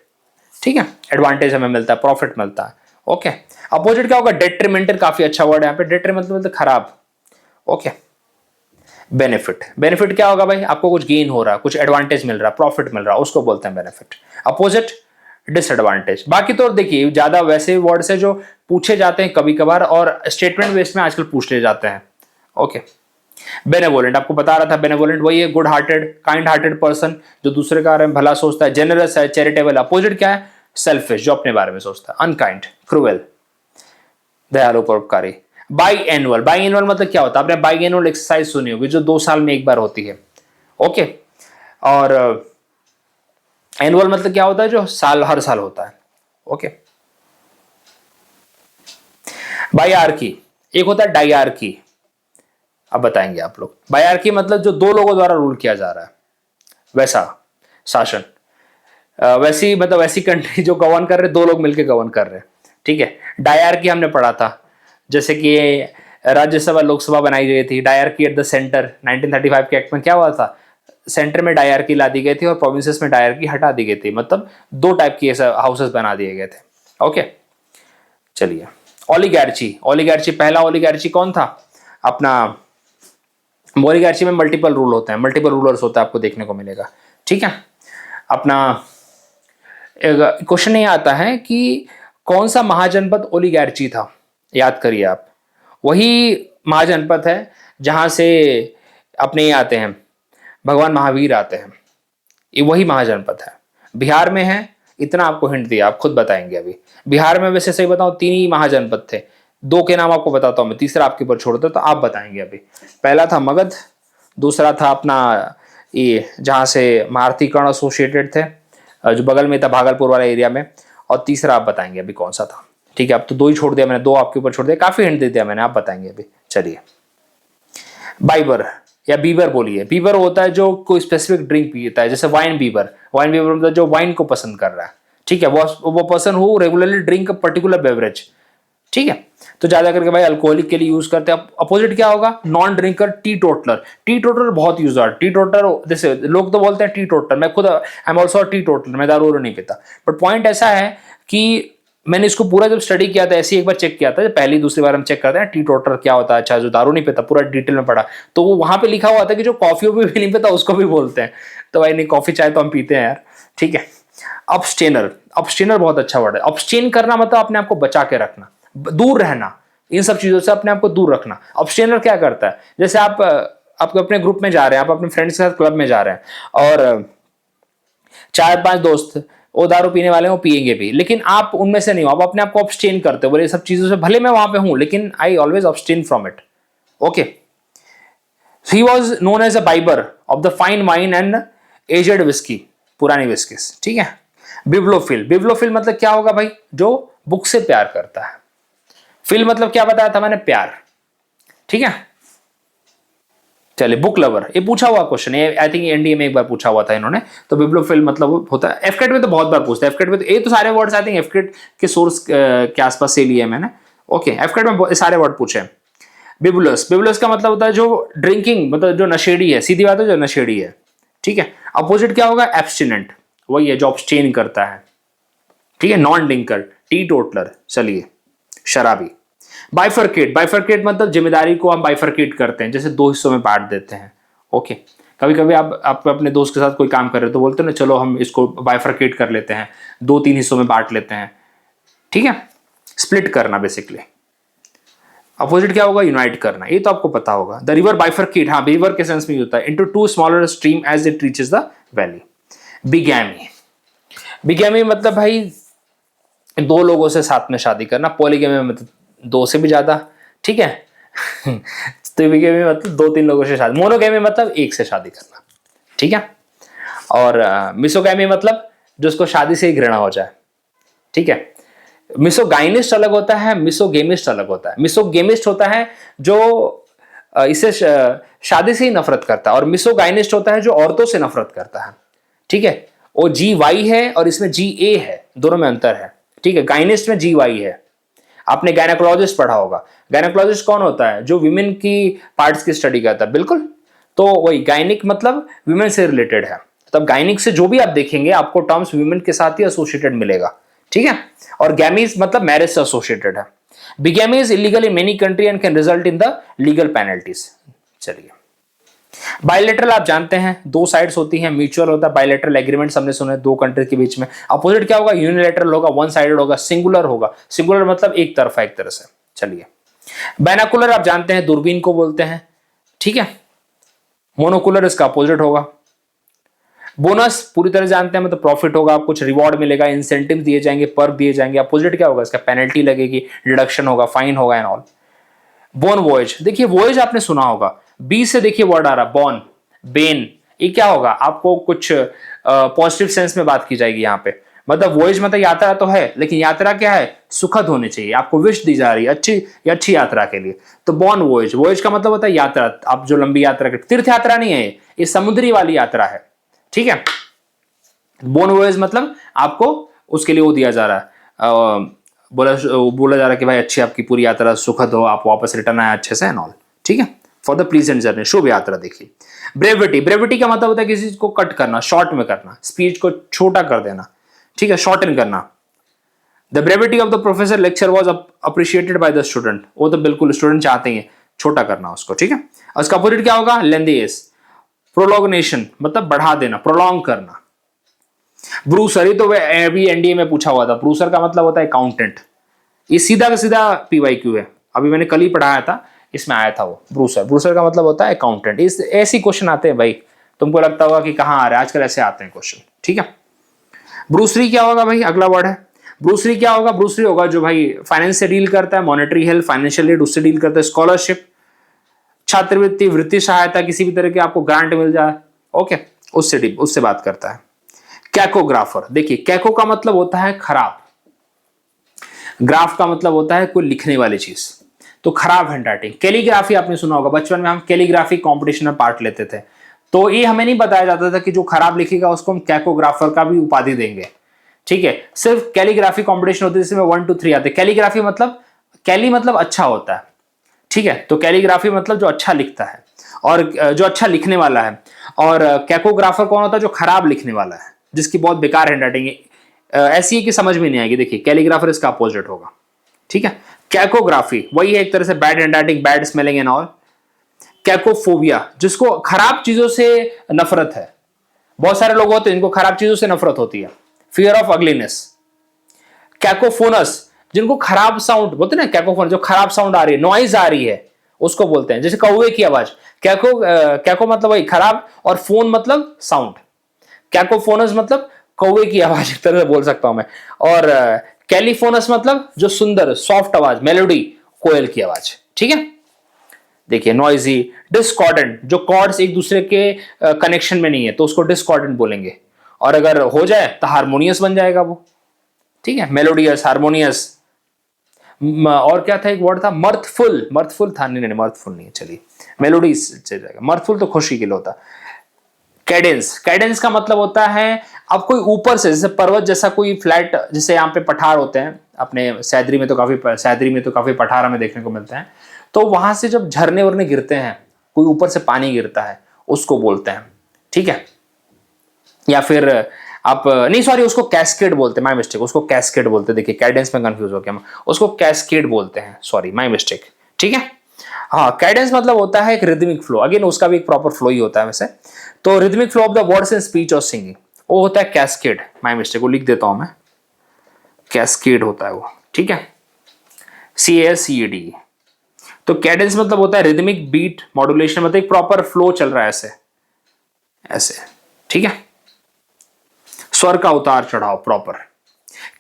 ठीक है, एडवांटेज हमें मिलता है, प्रॉफिट मिलता है, ओके। अपोजिट क्या होगा? डेट्रीमेंटल, काफी अच्छा वर्ड है यहाँ पे, डेट्रीमेंटल मतलब खराब, ओके। बेनिफिट, बेनिफिट क्या होगा भाई? आपको कुछ गेन हो रहा है, कुछ एडवांटेज मिल रहा है, प्रॉफिट मिल रहा है, उसको बोलते हैं बेनिफिट। Opposite disadvantage. बाकी तो देखिए ज्यादा वैसे वर्ड्स है जो पूछे जाते हैं कभी कभार और स्टेटमेंट बेस में आजकल पूछ ले जाते हैं, ओके। बेनेवोलेंट, आपको बता रहा था, बेनेवोलेंट वही है good hearted, kind hearted person, जो दूसरे के बारे में भला सोचता है, जेनरस है, चैरिटेबल। अपोजिट क्या है? सेल्फिश, जो अपने बारे में सोचता है, अनकाइंड, क्रूएल, दयालु, परोपकारी। बाई एनुअल, बाई एनुअल मतलब क्या होता है? आपने बाई एनुअल एक्सरसाइज सुनी होगी जो 2 साल में एक बार होती है, ओके। और एनुअल मतलब क्या होता है, जो साल हर साल होता है। ओके। बायआर्की, एक होता है डायआर्की। अब बताएंगे आप लोग। बायआर्की मतलब जो दो लोगों द्वारा रूल किया जा रहा है, वैसा शासन। वैसी मतलब वैसी कंट्री जो गवर्न कर रहे, दो लोग मिलकर गवर्न कर रहे हैं, ठीक है। डायआर्की हमने पढ़ा था, जैसे कि राज्यसभा लोकसभा बनाई गई थी, डायआर्की एट द सेंटर। 1935 के एक्ट में क्या हुआ था, सेंटर में डायआर्की ला दी गई थी और प्रोविंसेस में डायआर्की हटा दी गई थी, मतलब दो टाइप की ऐसा हाउसेस बना दिए गए थे। ओके, चलिए। ओलिगार्ची, ओलिगार्ची पहला ओलिगार्ची कौन था अपना, ओलिगार्ची में मल्टीपल रूल होते हैं, मल्टीपल रूलर्स होता है, आपको देखने को मिलेगा, ठीक है। अपना क्वेश्चन ये आता है कि कौन सा महाजनपद ओलिगार्ची था, याद करिए आप। वही महाजनपद है जहां से अपने ये आते हैं, भगवान महावीर आते हैं, ये वही महाजनपद है। बिहार में है, इतना आपको हिंट दिया, आप खुद बताएंगे अभी। बिहार में वैसे सही बताऊं 3 ही महाजनपद थे, 2 के नाम आपको बताता हूं मैं, तीसरा आपके ऊपर छोड़ दो, तो आप बताएंगे अभी। पहला था मगध, दूसरा था अपना ये जहां से महारथी कर्ण एसोसिएटेड थे, जो बगल में था भागलपुर वाले एरिया में, और तीसरा आप बताएंगे अभी कौन सा था। ठीक है, अब तो 2 ही छोड़ दिया मैंने, 2 आपके ऊपर छोड़ दिया, काफी हिंट दे दिया मैंने, आप बताएंगे अभी। चलिए, बाइबर या बीबर बोलिए। बीबर होता है जो कोई स्पेसिफिक ड्रिंक पीता है, जैसे वाइन बीबर। वाइन बीबर मतलब जो वाइन को पसंद कर रहा है, ठीक है, वो person who regularly drink a particular beverage, ठीक है। तो ज्यादा करके भाई अल्कोहलिक के लिए यूज करते हैं। अपोजिट क्या होगा, non drinker, T toddler. T toddler बहुत यूज है, टी टोटलर जैसे लोग तो बोलते हैं टी टोटलर, मैं खुद I am also T toddler, मैं दारू नहीं पीता। बट पॉइंट ऐसा है कि मैंने इसको पूरा जब स्टडी किया था, ऐसे एक बार चेक किया था, पहली दूसरी बार हम चेक करते हैं टी टोटलर क्या होता है, अच्छा जो दारू नहीं पीता, पूरा डिटेल में पढ़ा, तो वो वहां पे लिखा हुआ था कि जो कॉफी भी नहीं पीता उसको भी बोलते हैं। तो भाई नहीं, कॉफी चाय तो हम पीते हैं यार, ठीक है। अब्सटेनर, अब्सटेनर बहुत अच्छा वर्ड है। अब्सटेन करना मतलब अपने आप को बचा के रखना, दूर रहना, इन सब चीजों से अपने आप को दूर रखना। अब्सटेनर क्या करता है, जैसे आप अपने ग्रुप में जा रहे हैं, आप अपने फ्रेंड्स के साथ क्लब में जा रहे हैं, और 4-5 दोस्त वो दारू पीने वाले हैं, वो पिएंगे भी, लेकिन आप उनमें से नहीं हो, आप अपने आप को अब्सटेन करते हो, बोले सब चीजों से, भले मैं वहां पे हूं लेकिन I always abstain from it. Okay, he was known as a bibber of the fine wine and aged whisky, पुरानी विस्कीज, ठीक है। बिब्लोफिल, बिब्लोफिल मतलब क्या होगा भाई, जो बुक से प्यार करता है। फिल मतलब क्या बताया था मैंने, प्यार, ठीक है। चलिए, बुक लवर, ये पूछा हुआ क्वेश्चन है, आई थिंक एनडीए में एक बार पूछा हुआ था इन्होंने। तो बिब्लोफिल मतलब होता है, एफकेट में तो बहुत बार पूछता है, एफकेट में तो ये तो सारे वर्ड्स आई थिंक एफकेट के सोर्स के आसपास से लिए मैंने। ओके, एफकेट में सारे वर्ड पूछे। बिबुलस, बिबुलस का मतलब होता है जो ड्रिंकिंग, मतलब जो नशेड़ी है, सीधी बात है, जो नशेड़ी है, ठीक है। अपोजिट क्या होगा, एब्स्टिनेंट, वही है जो अब्सटेन करता है, ठीक है। नॉन ड्रिंकर, टी टोटलर, चलिए, शराबी। बाइफरकेट, बाइफरकेट मतलब जिम्मेदारी को हम बाइफरकेट करते हैं, जैसे 2 हिस्सों में बांट देते हैं। ओके, कभी कभी आप अपने दोस्त के साथ कोई काम कर रहे हो तो बोलते हैं ना, चलो हम इसको बाइफरकेट कर लेते हैं, 2-3 हिस्सों में बांट लेते हैं, ठीक है। स्प्लिट करना बेसिकली। अपोजिट क्या होगा, यूनाइट करना, ये तो आपको पता होगा। द रिवर बाइफरकेट, हाँ, रिवर के सेंस में होता है, into 2 smaller stream as it reaches the valley. Bigamy, bigamy मतलब भाई 2 लोगों से साथ में शादी करना। पॉलीगैमी मतलब 2 से भी ज्यादा, ठीक है। तो बिगैमी मतलब 2-3 लोगों से शादी। मोनोगैमी मतलब 1 से शादी करना, ठीक है। और मिसोगैमी मतलब जो उसको शादी से ही घृणा हो जाए, ठीक है। मिसोगाइनिस्ट अलग होता है, मिसोगेमिस्ट अलग होता है। मिसोगेमिस्ट होता है जो इसे शादी से ही नफरत करता है, और मिसोगाइनिस्ट होता है जो औरतों से नफरत करता है, ठीक है। वो GY है और इसमें GA है, दोनों में अंतर है, ठीक है। गाइनिस्ट में GY है। आपने गायनेकोलॉजिस्ट पढ़ा होगा, गायनेकोलॉजिस्ट कौन होता है, जो विमेन की पार्ट्स की स्टडी करता है, बिल्कुल। तो वही गायनिक मतलब विमेन से रिलेटेड है, तब गायनिक से जो भी आप देखेंगे आपको टर्म्स विमेन के साथ ही एसोसिएटेड मिलेगा, ठीक है। और गैमीज मतलब मैरिज से एसोसिएटेड है। Bigamy is illegal in many country and can result in the legal penalties. चलिए, बायलैटरल आप जानते हैं 2 साइड्स होती हैं, म्यूचुअल होता है, बायलैटरल एग्रीमेंट्स हमने सुने 2 कंट्री के बीच में। अपोजिट क्या होगा, यूनिलैटरल होगा, 1 साइडेड होगा, सिंगुलर होगा। सिंगुलर मतलब एक तरफा, एक तरह से। चलिए, बायनोकुलर आप जानते हैं दूरबीन को बोलते हैं, ठीक है। मोनोकुलर इसका अपोजिट होगा। बोनस पूरी तरह जानते हैं, मतलब प्रॉफिट होगा, कुछ रिवॉर्ड मिलेगा, इंसेंटिव दिए जाएंगे, पर्क दिए जाएंगे। अपोजिट क्या होगा इसका, पेनल्टी लगेगी, डिडक्शन होगा, फाइन होगा एंड ऑल। बोन वॉयज, देखिए वॉयज आपने सुना होगा, बी से देखिए वर्ड आ रहा, बॉन, बेन, ये क्या होगा, आपको कुछ पॉजिटिव सेंस में बात की जाएगी यहाँ पे। मतलब वॉयज मतलब यात्रा तो है, लेकिन यात्रा क्या है, सुखद होनी चाहिए, आपको विश दी जा रही है अच्छी यात्रा के लिए। तो बॉर्न वॉयज, वॉयज का मतलब होता है यात्रा, आप जो लंबी यात्रा करते, तीर्थ यात्रा नहीं है ये समुद्री वाली यात्रा है, ठीक है। बोन वॉयज मतलब आपको उसके लिए वो दिया जा रहा है, बोला जा रहा है कि भाई अच्छी आपकी पूरी यात्रा सुखद हो, आप वापस रिटर्न आए अच्छे से एंड ऑल, ठीक है। फॉर द प्लीजेंट जर्नी, शुभ यात्रा। देखिए ब्रेविटी, ब्रेविटी का मतलब होता है किसी चीज को कट करना, शॉर्ट में करना, स्पीच को छोटा कर देना, ठीक है, शॉर्टन करना। The brevity of the professor lecture was appreciated by the student, वो तो बिल्कुल स्टूडेंट चाहते हैं छोटा करना उसको, ठीक है। उसका अपोजिट क्या होगा, लेंथीएस। प्रोलोगनेशन मतलब बढ़ा देना, प्रोलॉन्ग करना। ब्रूसर, ये तो अभी एनडीए में पूछा हुआ था, ब्रूसर का मतलब होता है अकाउंटेंट, ये सीधा का सीधा पीवाईक्यू है, अभी मैंने कल ही पढ़ाया था, इसमें आया था वो ब्रूसर। ब्रूसर का मतलब होता है अकाउंटेंट। इस ऐसी क्वेश्चन आते हैं भाई, तुमको लगता होगा कि कहाँ आ रहा है, आजकल ऐसे आते हैं क्वेश्चन, ठीक है। ब्रूसरी क्या होगा भाई, अगला वर्ड है ब्रूसरी। क्या होगा, ब्रूसरी होगा जो भाई फाइनेंस से डील करता है, मॉनेटरी हेल्प, फाइनेंशियल एड उससे डील करता है, स्कॉलरशिप, छात्रवृत्ति, वृत्ति सहायता, किसी भी तरह की आपको ग्रांट मिल जाए, ओके, उससे बात करता है। कैकोग्राफर, देखिए कैको का मतलब होता है खराब, ग्राफ का मतलब होता है कोई लिखने वाली चीज, तो खराब हैंडराइटिंग। कैलीग्राफी आपने सुना होगा, बचपन में हम कैलीग्राफी कंपटीशन में पार्ट लेते थे, तो ये हमें नहीं बताया जाता था कि जो खराब लिखेगा उसको हम कैकोग्राफर का भी उपाधि देंगे, ठीक है। सिर्फ कैलीग्राफी कंपटीशन होती है जिसमें 1 to 3 आते हैं। कैलीग्राफी मतलब, कैली मतलब अच्छा होता है, ठीक है, तो कैलीग्राफी मतलब जो अच्छा लिखता है और जो अच्छा लिखने वाला है, और कैकोग्राफर कौन होता है, जो खराब लिखने वाला है, जिसकी बहुत बेकार हैंडराइटिंग है, ऐसी है कि समझ में नहीं आएगी। देखिए कैलीग्राफर इसका अपोजिट होगा, ठीक है। कैकोग्राफी वही है एक तरह से bad handwriting, bad smelling and all. Cacophobia, जिसको खराब चीजों से नफरत है, बहुत सारे लोग होते हैं जिनको खराब चीजों से नफरत होती है, फियर ऑफ अगलीनेस। कैकोफोनस, जिनको खराब साउंड बोलते हैं ना, कैकोफोन जो खराब साउंड आ रही है, नॉइज आ रही है, उसको बोलते हैं, जैसे कौवे की आवाज। कैको मतलब वही खराब, और फोन मतलब साउंड, कैकोफोनस मतलब कौवे की आवाज एक तरह से बोल सकता हूं मैं, और कैलिफोनस मतलब जो सुंदर सॉफ्ट आवाज, मेलोडी, कोयल की आवाज, ठीक है। देखिए नॉइजी। डिस्कॉर्डेंट, जो कॉर्ड्स एक दूसरे के कनेक्शन में नहीं है तो उसको डिस्कॉर्डेंट बोलेंगे, और अगर हो जाए तो हारमोनियस बन जाएगा वो, ठीक है, मेलोडियस, हारमोनियस। और क्या था, एक वर्ड था मर्थफुल, मर्थफुल था, नहीं मर्थफुल नहीं, चलिए मेलोडी चल जाएगा, मर्थफुल तो खुशी के लिए होता। कैडेंस, कैडेंस का मतलब होता है अब कोई ऊपर से, जैसे पर्वत जैसा कोई फ्लैट, जैसे यहाँ पे पठार होते हैं अपने सैदरी में तो काफी पठार हमें देखने को मिलते हैं, तो वहां से जब झरने वरने गिरते हैं, कोई ऊपर से पानी गिरता है, उसको बोलते हैं, ठीक है। या फिर आप नहीं, सॉरी, उसको कैस्केड बोलते हैं, माय मिस्टेक, उसको कैस्केड बोलते हैं। देखिए कैडेंस में कंफ्यूज हो गया मैं, उसको कैस्केड बोलते हैं, सॉरी माय मिस्टेक, ठीक है। हाँ, कैडेंस मतलब होता है एक रिदमिक फ्लो, अगेन उसका भी एक प्रॉपर फ्लो ही होता है वैसे, तो rhythmic flow of the words in speech और सिंगिंग, वो होता है कैस्केड, माय मिस्टेक, वो लिख देता हूं मैं, कैस्केड होता है वो, ठीक है, CASCED। तो कैडेंस मतलब होता है रिदमिक बीट मॉड्यूलेशन, मतलब एक प्रॉपर फ्लो चल रहा है ऐसे ऐसे, ठीक है, स्वर का उतार चढ़ाव प्रॉपर।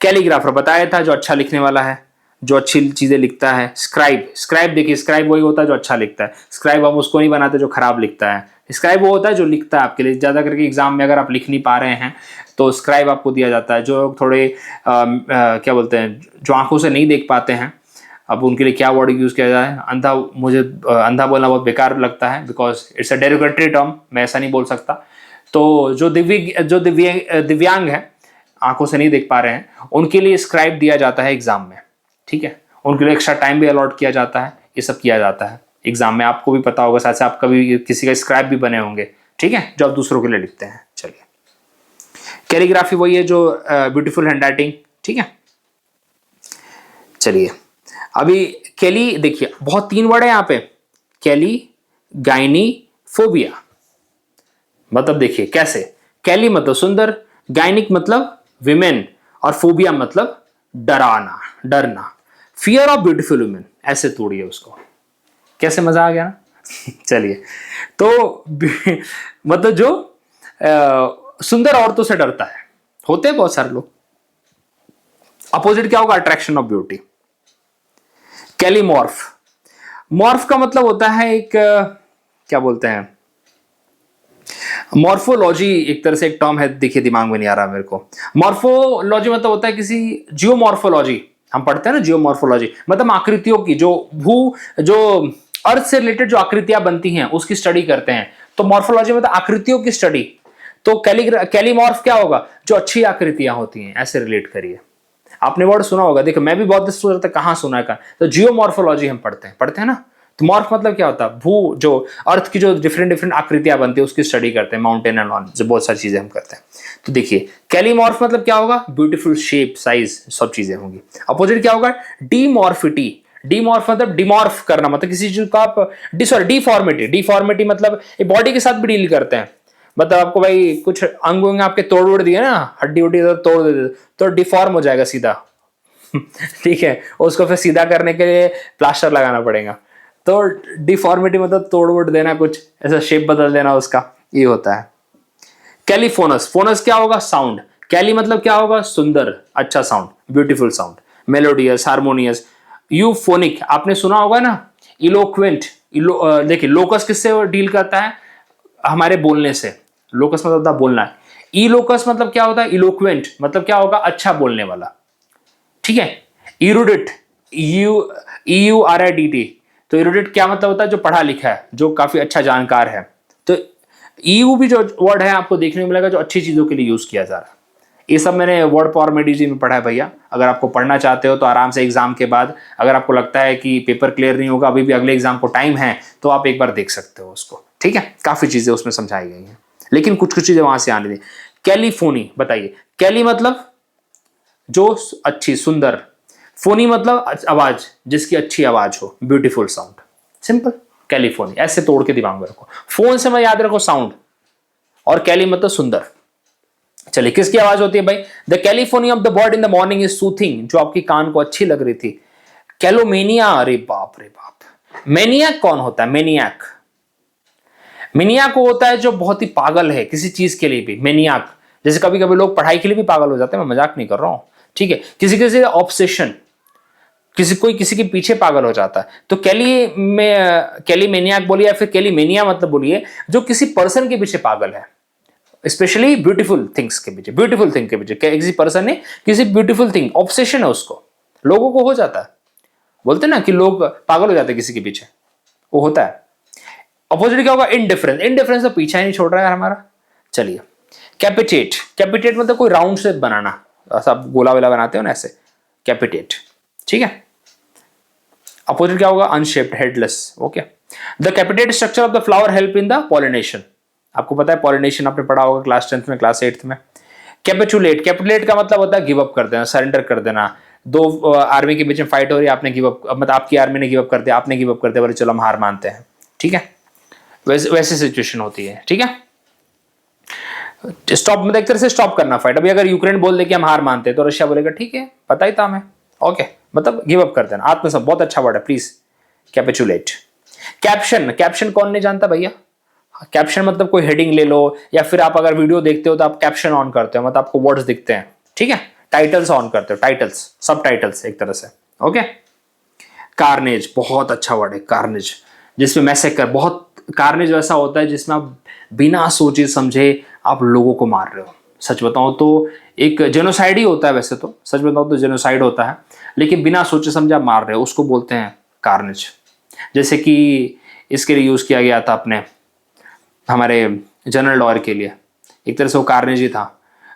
कैलीग्राफर बताया था, जो अच्छा लिखने वाला है, जो अच्छी चीजें लिखता है। स्क्राइब, स्क्राइब देखिए, स्क्राइब वही होता है जो अच्छा लिखता है, स्क्राइब हम उसको नहीं बनाते जो खराब लिखता है, स्क्राइब वो होता है जो लिखता है आपके लिए, ज्यादा करके एग्जाम में अगर आप लिख नहीं पा रहे हैं तो स्क्राइब आपको दिया जाता है। जो थोड़े क्या बोलते हैं, जो आंखों से नहीं देख पाते हैं, अब उनके लिए क्या वर्ड यूज किया जाए, अंधा, मुझे अंधा बोलना बहुत बेकार लगता है बिकॉज इट्स अ डेरिवेटरी टर्म, मैं ऐसा नहीं बोल सकता। तो जो दिव्यांग है, आंखों से नहीं देख पा रहे हैं, उनके लिए स्क्राइब दिया जाता है एग्जाम में, ठीक है, उनके लिए एक्स्ट्रा टाइम भी अलॉट किया जाता है, ये सब किया जाता है एग्जाम में, आपको भी पता होगा, साथ से आप कभी किसी का स्क्राइब भी बने होंगे, ठीक है, जो आप दूसरों के लिए लिखते हैं। चलिए कैलीग्राफी वही है जो ब्यूटीफुल हैंडराइटिंग, ठीक है। चलिए अभी कैली, देखिए बहुत 3 वर्ड है यहाँ पे, कैली, गाइनी, फोबिया। मतलब देखिए कैसे, कैली मतलब सुंदर, गायनिक मतलब विमेन, और फोबिया मतलब डराना, डरना, फियर ऑफ ब्यूटीफुल वुमेन, ऐसे तोड़िए उसको, कैसे मजा आ गया ना। चलिए तो मतलब जो सुंदर औरतों से डरता है, होते हैं बहुत सारे लोग। अपोजिट क्या होगा, अट्रैक्शन ऑफ ब्यूटी। कैलीमॉर्फ, मॉर्फ का मतलब होता है एक क्या बोलते हैं, मॉर्फोलॉजी एक तरह से एक टर्म है, देखिए दिमाग में नहीं आ रहा मेरे को। मॉर्फोलॉजी मतलब होता है किसी, जियोमॉर्फोलॉजी हम पढ़ते हैं ना, जियोमॉर्फोलॉजी मतलब आकृतियों की, जो अर्थ से रिलेटेड जो आकृतियां बनती हैं उसकी स्टडी करते हैं। तो मॉर्फोलॉजी मतलब आकृतियों की स्टडी। तो कैलीमॉर्फ क्या होगा, जो अच्छी आकृतियां होती हैं, ऐसे रिलेट करिए। आपने वर्ड सुना होगा, देखो मैं भी बहुत सोच रहा था कहाँ सुना है, तो जियोमॉर्फोलॉजी हम पढ़ते हैं ना। तो मॉर्फ मतलब क्या होता है, भू, जो अर्थ की जो डिफरेंट डिफरेंट आकृतियां बनती है उसकी स्टडी करते हैं, माउंटेन एंड ऑन, जो बहुत सारी चीजें हम करते हैं। तो देखिए कैलीमॉर्फ मतलब क्या होगा, ब्यूटीफुल शेप, साइज, सब चीजें होंगी। अपोजिट क्या होगा, डीमॉर्फिटी। डीमॉर्फ मतलब डिमॉर्फ करना, मतलब किसी चीज का आप डिफॉर्मिटी। डिफॉर्मिटी मतलब बॉडी के साथ भी डील करते हैं। मतलब आपको भाई कुछ अंग अंग आपके तोड़ दिए ना, हड्डी उड्डी तोड़ दे तो डिफॉर्म हो जाएगा सीधा। ठीक है, उसको फिर सीधा करने के लिए प्लास्टर लगाना पड़ेगा। तो डिफॉर्मिटी मतलब तोड़ वोड़ देना, कुछ ऐसा शेप बदल देना उसका, ये होता है। कैलीफोनस, फोनस क्या होगा, साउंड। कैली मतलब क्या होगा, सुंदर, अच्छा sound, beautiful sound, melodious, harmonious. Euphonic आपने सुना होगा ना, इलोक्वेंट। देखिए लोकस किससे डील करता है, हमारे बोलने से। लोकस मतलब होता है बोलना। इलोकस मतलब क्या होता है, इलोक्वेंट मतलब क्या होगा, अच्छा बोलने वाला। ठीक है। इरुडिट, EURIDT, तो इरुडिट क्या मतलब होता है, जो पढ़ा लिखा है, जो काफी अच्छा जानकार है। तो EU भी जो वर्ड है आपको देखने को मिलेगा जो अच्छी चीजों के लिए यूज किया जा रहा है। ये सब मैंने वर्ड पावर मेडिजी में पढ़ा है भैया। अगर आपको पढ़ना चाहते हो तो आराम से एग्जाम के बाद, अगर आपको लगता है कि पेपर क्लियर नहीं होगा, अभी भी अगले एग्जाम को टाइम है, तो आप एक बार देख सकते हो उसको। ठीक है, काफी चीजें उसमें समझाई गई हैं, लेकिन कुछ कुछ चीजें वहां से आने दी। कैलीफोनी बताइए, कैली मतलब जो अच्छी, सुंदर। फोनी मतलब आवाज, जिसकी अच्छी आवाज हो, ब्यूटीफुल साउंड, सिंपल। कैलीफोनी ऐसे तोड़ के दिमाग में रखो। फोन से मैं याद रखो साउंड, और कैली मतलब सुंदर। चलिए, किसकी आवाज होती है भाई, the calliphony of the bird in the morning is soothing, जो आपकी कान को अच्छी लग रही थी। कैलोमेनिया, अरे बाप रे बाप। मैनियक कौन होता है, मैनियक, मैनियक वो होता है जो बहुत ही पागल है किसी चीज के लिए भी, मैनियक। जैसे कभी कभी लोग पढ़ाई के लिए भी पागल हो जाते हैं, मैं मजाक नहीं कर रहा हूं। ठीक है, किसी किसी ऑब्सेशन, कोई किसी के पीछे पागल हो जाता है। तो कैली मैनियक बोलिए या फिर कैलीमेनिया मतलब बोलिए, जो किसी पर्सन के पीछे पागल है, स्पेशली ब्यूटीफुल थिंग्स के पीछे, ब्यूटीफुल थिंग के पीछे। किसी पर्सन ने किसी ब्यूटीफुल थिंग, ऑब्सेशन है उसको, लोगों को हो जाता है। बोलते ना कि लोग पागल हो जाते हैं किसी के पीछे, वो होता है। अपोजिट क्या होगा, इनडिफरेंस। इनडिफरेंस तो पीछा ही नहीं छोड़ रहा है हमारा। चलिए, कैपिटेट। कैपिटेट मतलब कोई राउंड शेप बनाना, ऐसा गोला वेला बनाते हो ना, ऐसे, कैपिटेट। ठीक है। अपोजिट क्या होगा, unshaped, headless. Okay. The कैपिटेट structure of the flower help in the pollination. आपको पता है पॉलिनेशन आपने पढ़ा होगा क्लास 10th में, क्लास 8th में। कैपिचुलेट, कैपिटुलेट का मतलब होता है गिव अप कर देना, सरेंडर कर देना। दो आर्मी के बीच में फाइट हो रही है, आपने गिव अप, मतलब आपकी आर्मी ने गिव अप कर दिया, आपने गिव अप कर दिया, बोले चलो हम हार मानते हैं। ठीक है, वैसे सिचुएशन होती है। ठीक है, स्टॉप, मतलब एक तरह से स्टॉप करना फाइट। अभी अगर यूक्रेन बोल दे कि हम हार मानते हैं, तो रशिया बोलेगा ठीक है, पता ही था हमें। ओके, मतलब गिव अप कर देना, आत्मसम, बहुत अच्छा वर्ड है, प्लीज। कैपिचुलेट। कैप्शन, कैप्शन कौन नहीं जानता भैया। कैप्शन मतलब कोई हेडिंग ले लो, या फिर आप अगर वीडियो देखते हो तो आप कैप्शन ऑन करते हो, मतलब आपको वर्ड्स दिखते हैं। ठीक है, टाइटल्स ऑन करते हो, टाइटल्स, सब टाइटल्स एक तरह से। ओके। कार्नेज, बहुत अच्छा वर्ड है कार्नेज, जिसमें मैसेकर, बहुत कार्नेज वैसा होता है जिसमें आप बिना सोचे समझे आप लोगों को मार रहे हो। सच बताऊं तो एक जेनोसाइड ही होता है, वैसे तो सच बताऊं तो जेनोसाइड होता है, लेकिन बिना सोचे समझे आप मार रहे हो, उसको बोलते हैं कार्नेज। जैसे कि इसके लिए यूज किया गया था अपने हमारे जनरल डॉयर के लिए, एक तरह से वो कार्नेज ही था।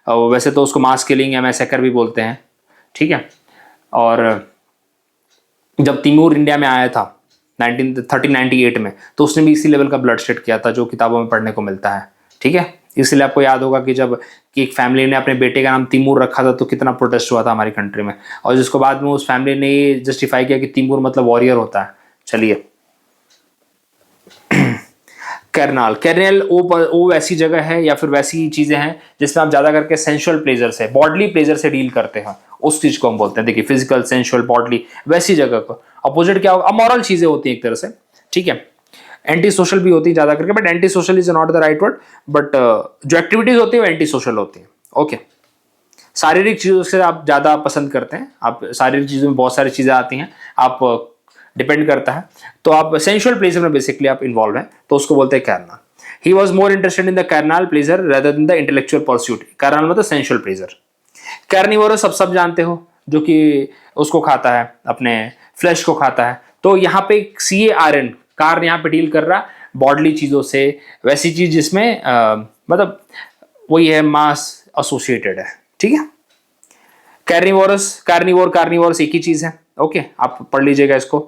वैसे तो उसको मास किलिंग या मैसेकर भी बोलते हैं। ठीक है, और जब तिमूर इंडिया में आया था 1398 में, तो उसने भी इसी लेवल का ब्लड शेड किया था, जो किताबों में पढ़ने को मिलता है। ठीक है, इसलिए आपको याद होगा कि जब कि एक फैमिली ने अपने बेटे का नाम तिमूर रखा था, तो कितना प्रोटेस्ट हुआ था हमारी कंट्री में, और जिसको बाद में उस फैमिली ने ये जस्टिफाई किया कि तिमूर मतलब वॉरियर होता है। चलिए, कैरनाल, कैरनेल वो वैसी जगह है या फिर वैसी चीजें हैं जिसमें आप ज्यादा करके सेंसुअल प्लेजर से, बॉडली प्लेजर से डील करते हैं, उस चीज को हम बोलते हैं। देखिए, फिजिकल, सेंसुअल, बॉडली, वैसी जगह को। अपोजिट क्या होगा, अमोरल चीजें होती हैं एक तरह से। ठीक है, एंटी सोशल भी होती है ज्यादा करके, but anti social is not the right word, but जो एक्टिविटीज होती है वो एंटी सोशल होती है। ओके। शारीरिक चीजों से आप ज्यादा पसंद करते हैं, आप शारीरिक चीजों में बहुत सारी चीजें आती हैं, आप डिपेंड करता है, तो आप सेंसुअल प्लेजर में बेसिकली आप इन्वॉल्व हैं, तो उसको बोलते हैं carnal. He was more interested in the carnal pleasure rather than the intellectual pursuit. Carnal मतलब सेंशुअल प्लेजर। कार्निवोरस सब जानते हो, जो कि उसको खाता है, अपने फ्लैश को खाता है। तो यहाँ पे CARN, कार्न यहाँ पे डील कर रहा बॉडली चीज़ों से, वैसी चीज़ जिसमें मतलब वही है, मास एसोसिएटेड है, ठीक है। कार्निवोरस एक ही चीज़ है, ओके, आप पढ़ लीजिएगा इसको।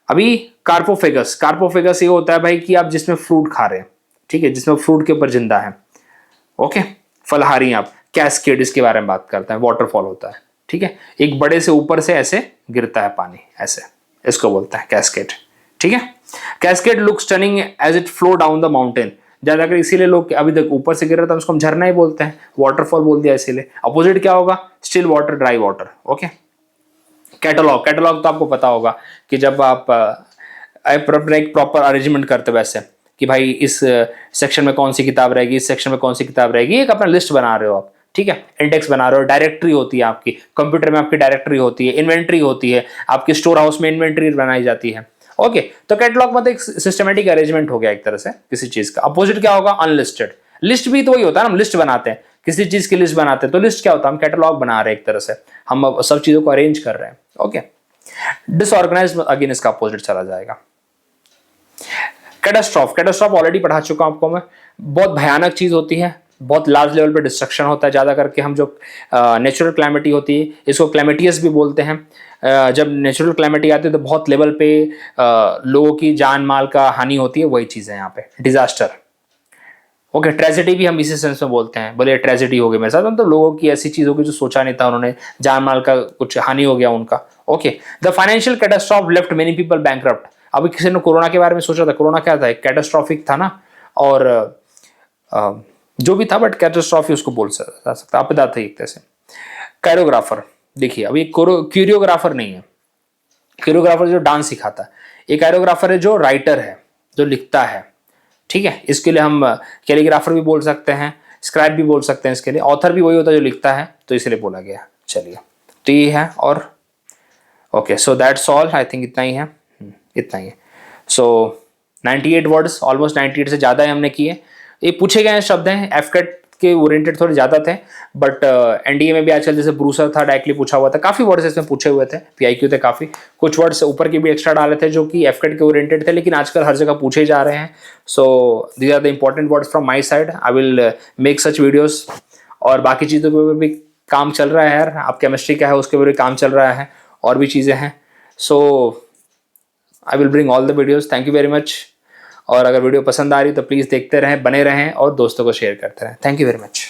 अभी कार्पोफेगस ये होता है भाई कि आप जिसमें फ्रूट खा रहे हैं, ठीक है, जिसमें फ्रूट के ऊपर जिंदा है, ओके, फलहारी आप। कैस्केड इसके बारे में बात करते हैं, वाटरफॉल होता है, ठीक है, एक बड़े से ऊपर से ऐसे गिरता है पानी, ऐसे, इसको बोलता है कैस्केड, ठीक है। Cascade look stunning as it flow down the mountain. ज्यादातर इसीलिए लोग अभी तक ऊपर से गिर रहा था उसको हम झरना ही बोलते हैं, वाटरफॉल बोल दिया इसीलिए। अपोजिट क्या होगा? Still water, dry water, okay. Catalogue तो आपको पता होगा कि जब आप एक प्रॉपर अरेंजमेंट करते वैसे कि भाई इस सेक्शन में कौन सी किताब रहेगी, इस सेक्शन में कौन सी किताब रहेगी, एक अपना लिस्ट बना रहे हो आप, ठीक है, इंडेक्स बना रहे हो। डायरेक्टरी होती है आपकी कंप्यूटर में, आपकी डायरेक्टरी होती है, इन्वेंट्री होती है, आपके स्टोर हाउस में इन्वेंट्री बनाई जाती है, ओके। तो कैटलॉग मतलब एक सिस्टमेटिक अरेंजमेंट हो गया एक तरह से किसी चीज का। अपोजिट क्या होगा? अनलिस्टेड। लिस्ट भी तो वही होता है ना, हम लिस्ट बनाते हैं, किसी चीज की लिस्ट बनाते हैं, तो लिस्ट क्या होता है? हम कैटलॉग बना रहे हैं एक तरह से, हम सब चीजों को अरेंज कर रहे हैं, ओके। डिसऑर्गेनाइज्ड अगेन इसका अपोजिट चला जाएगा। कैटास्ट्रॉफ ऑलरेडी पढ़ा चुका हूं आपको मैं। बहुत भयानक चीज होती है, बहुत लार्ज लेवल पे डिस्ट्रक्शन होता है। ज्यादा करके हम जो नेचुरल क्लैमिटी होती है, इसको क्लैमिटियस भी बोलते हैं। जब नेचुरल क्लैमिटी आती है तो बहुत लेवल पे लोगों की जान माल का हानि होती है, वही चीज है यहाँ पे डिजास्टर, ओके। ट्रेजेडी भी हम इसी सेंस में बोलते हैं, बोले ट्रेजेडी हो गई मेरे साथ, तो लोगों की ऐसी चीज होगी जो सोचा नहीं था उन्होंने, जान माल का कुछ हानि हो गया उनका, okay. The financial catastrophe left many people bankrupt. अभी किसी ने कोरोना के बारे में सोचा था? कोरोना क्या था? एक कैटास्ट्रॉफिक था ना, और जो भी था, बट कैटास्ट्रॉफी उसको बोल सकता, आपदा था एक तरह से। कैरोग्राफर, देखिए अभी क्यूरियोग्राफर नहीं है। क्यूरियोग्राफर जो डांस सिखाता है, एक कैरोग्राफर है जो राइटर है, जो लिखता है, ठीक है। इसके लिए हम कैलीग्राफर भी बोल सकते हैं, स्क्राइब भी बोल सकते हैं। इसके लिए ऑथर भी वही होता है जो लिखता है, तो इसलिए बोला गया। चलिए, तो ये है, और okay, so that's all, I think इतना ही है, इतना ही है। सो 98 वर्ड्स, ऑलमोस्ट 98 से ज़्यादा ही हमने किए। ये पूछे गए शब्द हैं, एफकेट के ओरिएंटेड थोड़े ज़्यादा थे, बट एनडीए में भी आजकल जैसे ब्रूसर था, डायरेक्टली पूछा हुआ था, काफ़ी वर्ड्स इसमें पूछे हुए थे, पीआईक्यू थे काफ़ी, कुछ वर्ड्स ऊपर के भी एक्स्ट्रा डाले थे जो कि एफकेट के ओरिएंटेड थे, लेकिन आजकल हर जगह पूछे जा रहे हैं। So these are the important words from my side. I will make such videos, और बाकी चीज़ों पर भी काम चल रहा है यार। आप केमिस्ट्री क्या है उसके ऊपर भी काम चल रहा है, और भी चीज़ें हैं। So I will bring all the videos. Thank you very much. और अगर वीडियो पसंद आ रही तो प्लीज़ देखते रहें, बने रहें, और दोस्तों को शेयर करते रहें। Thank you very much.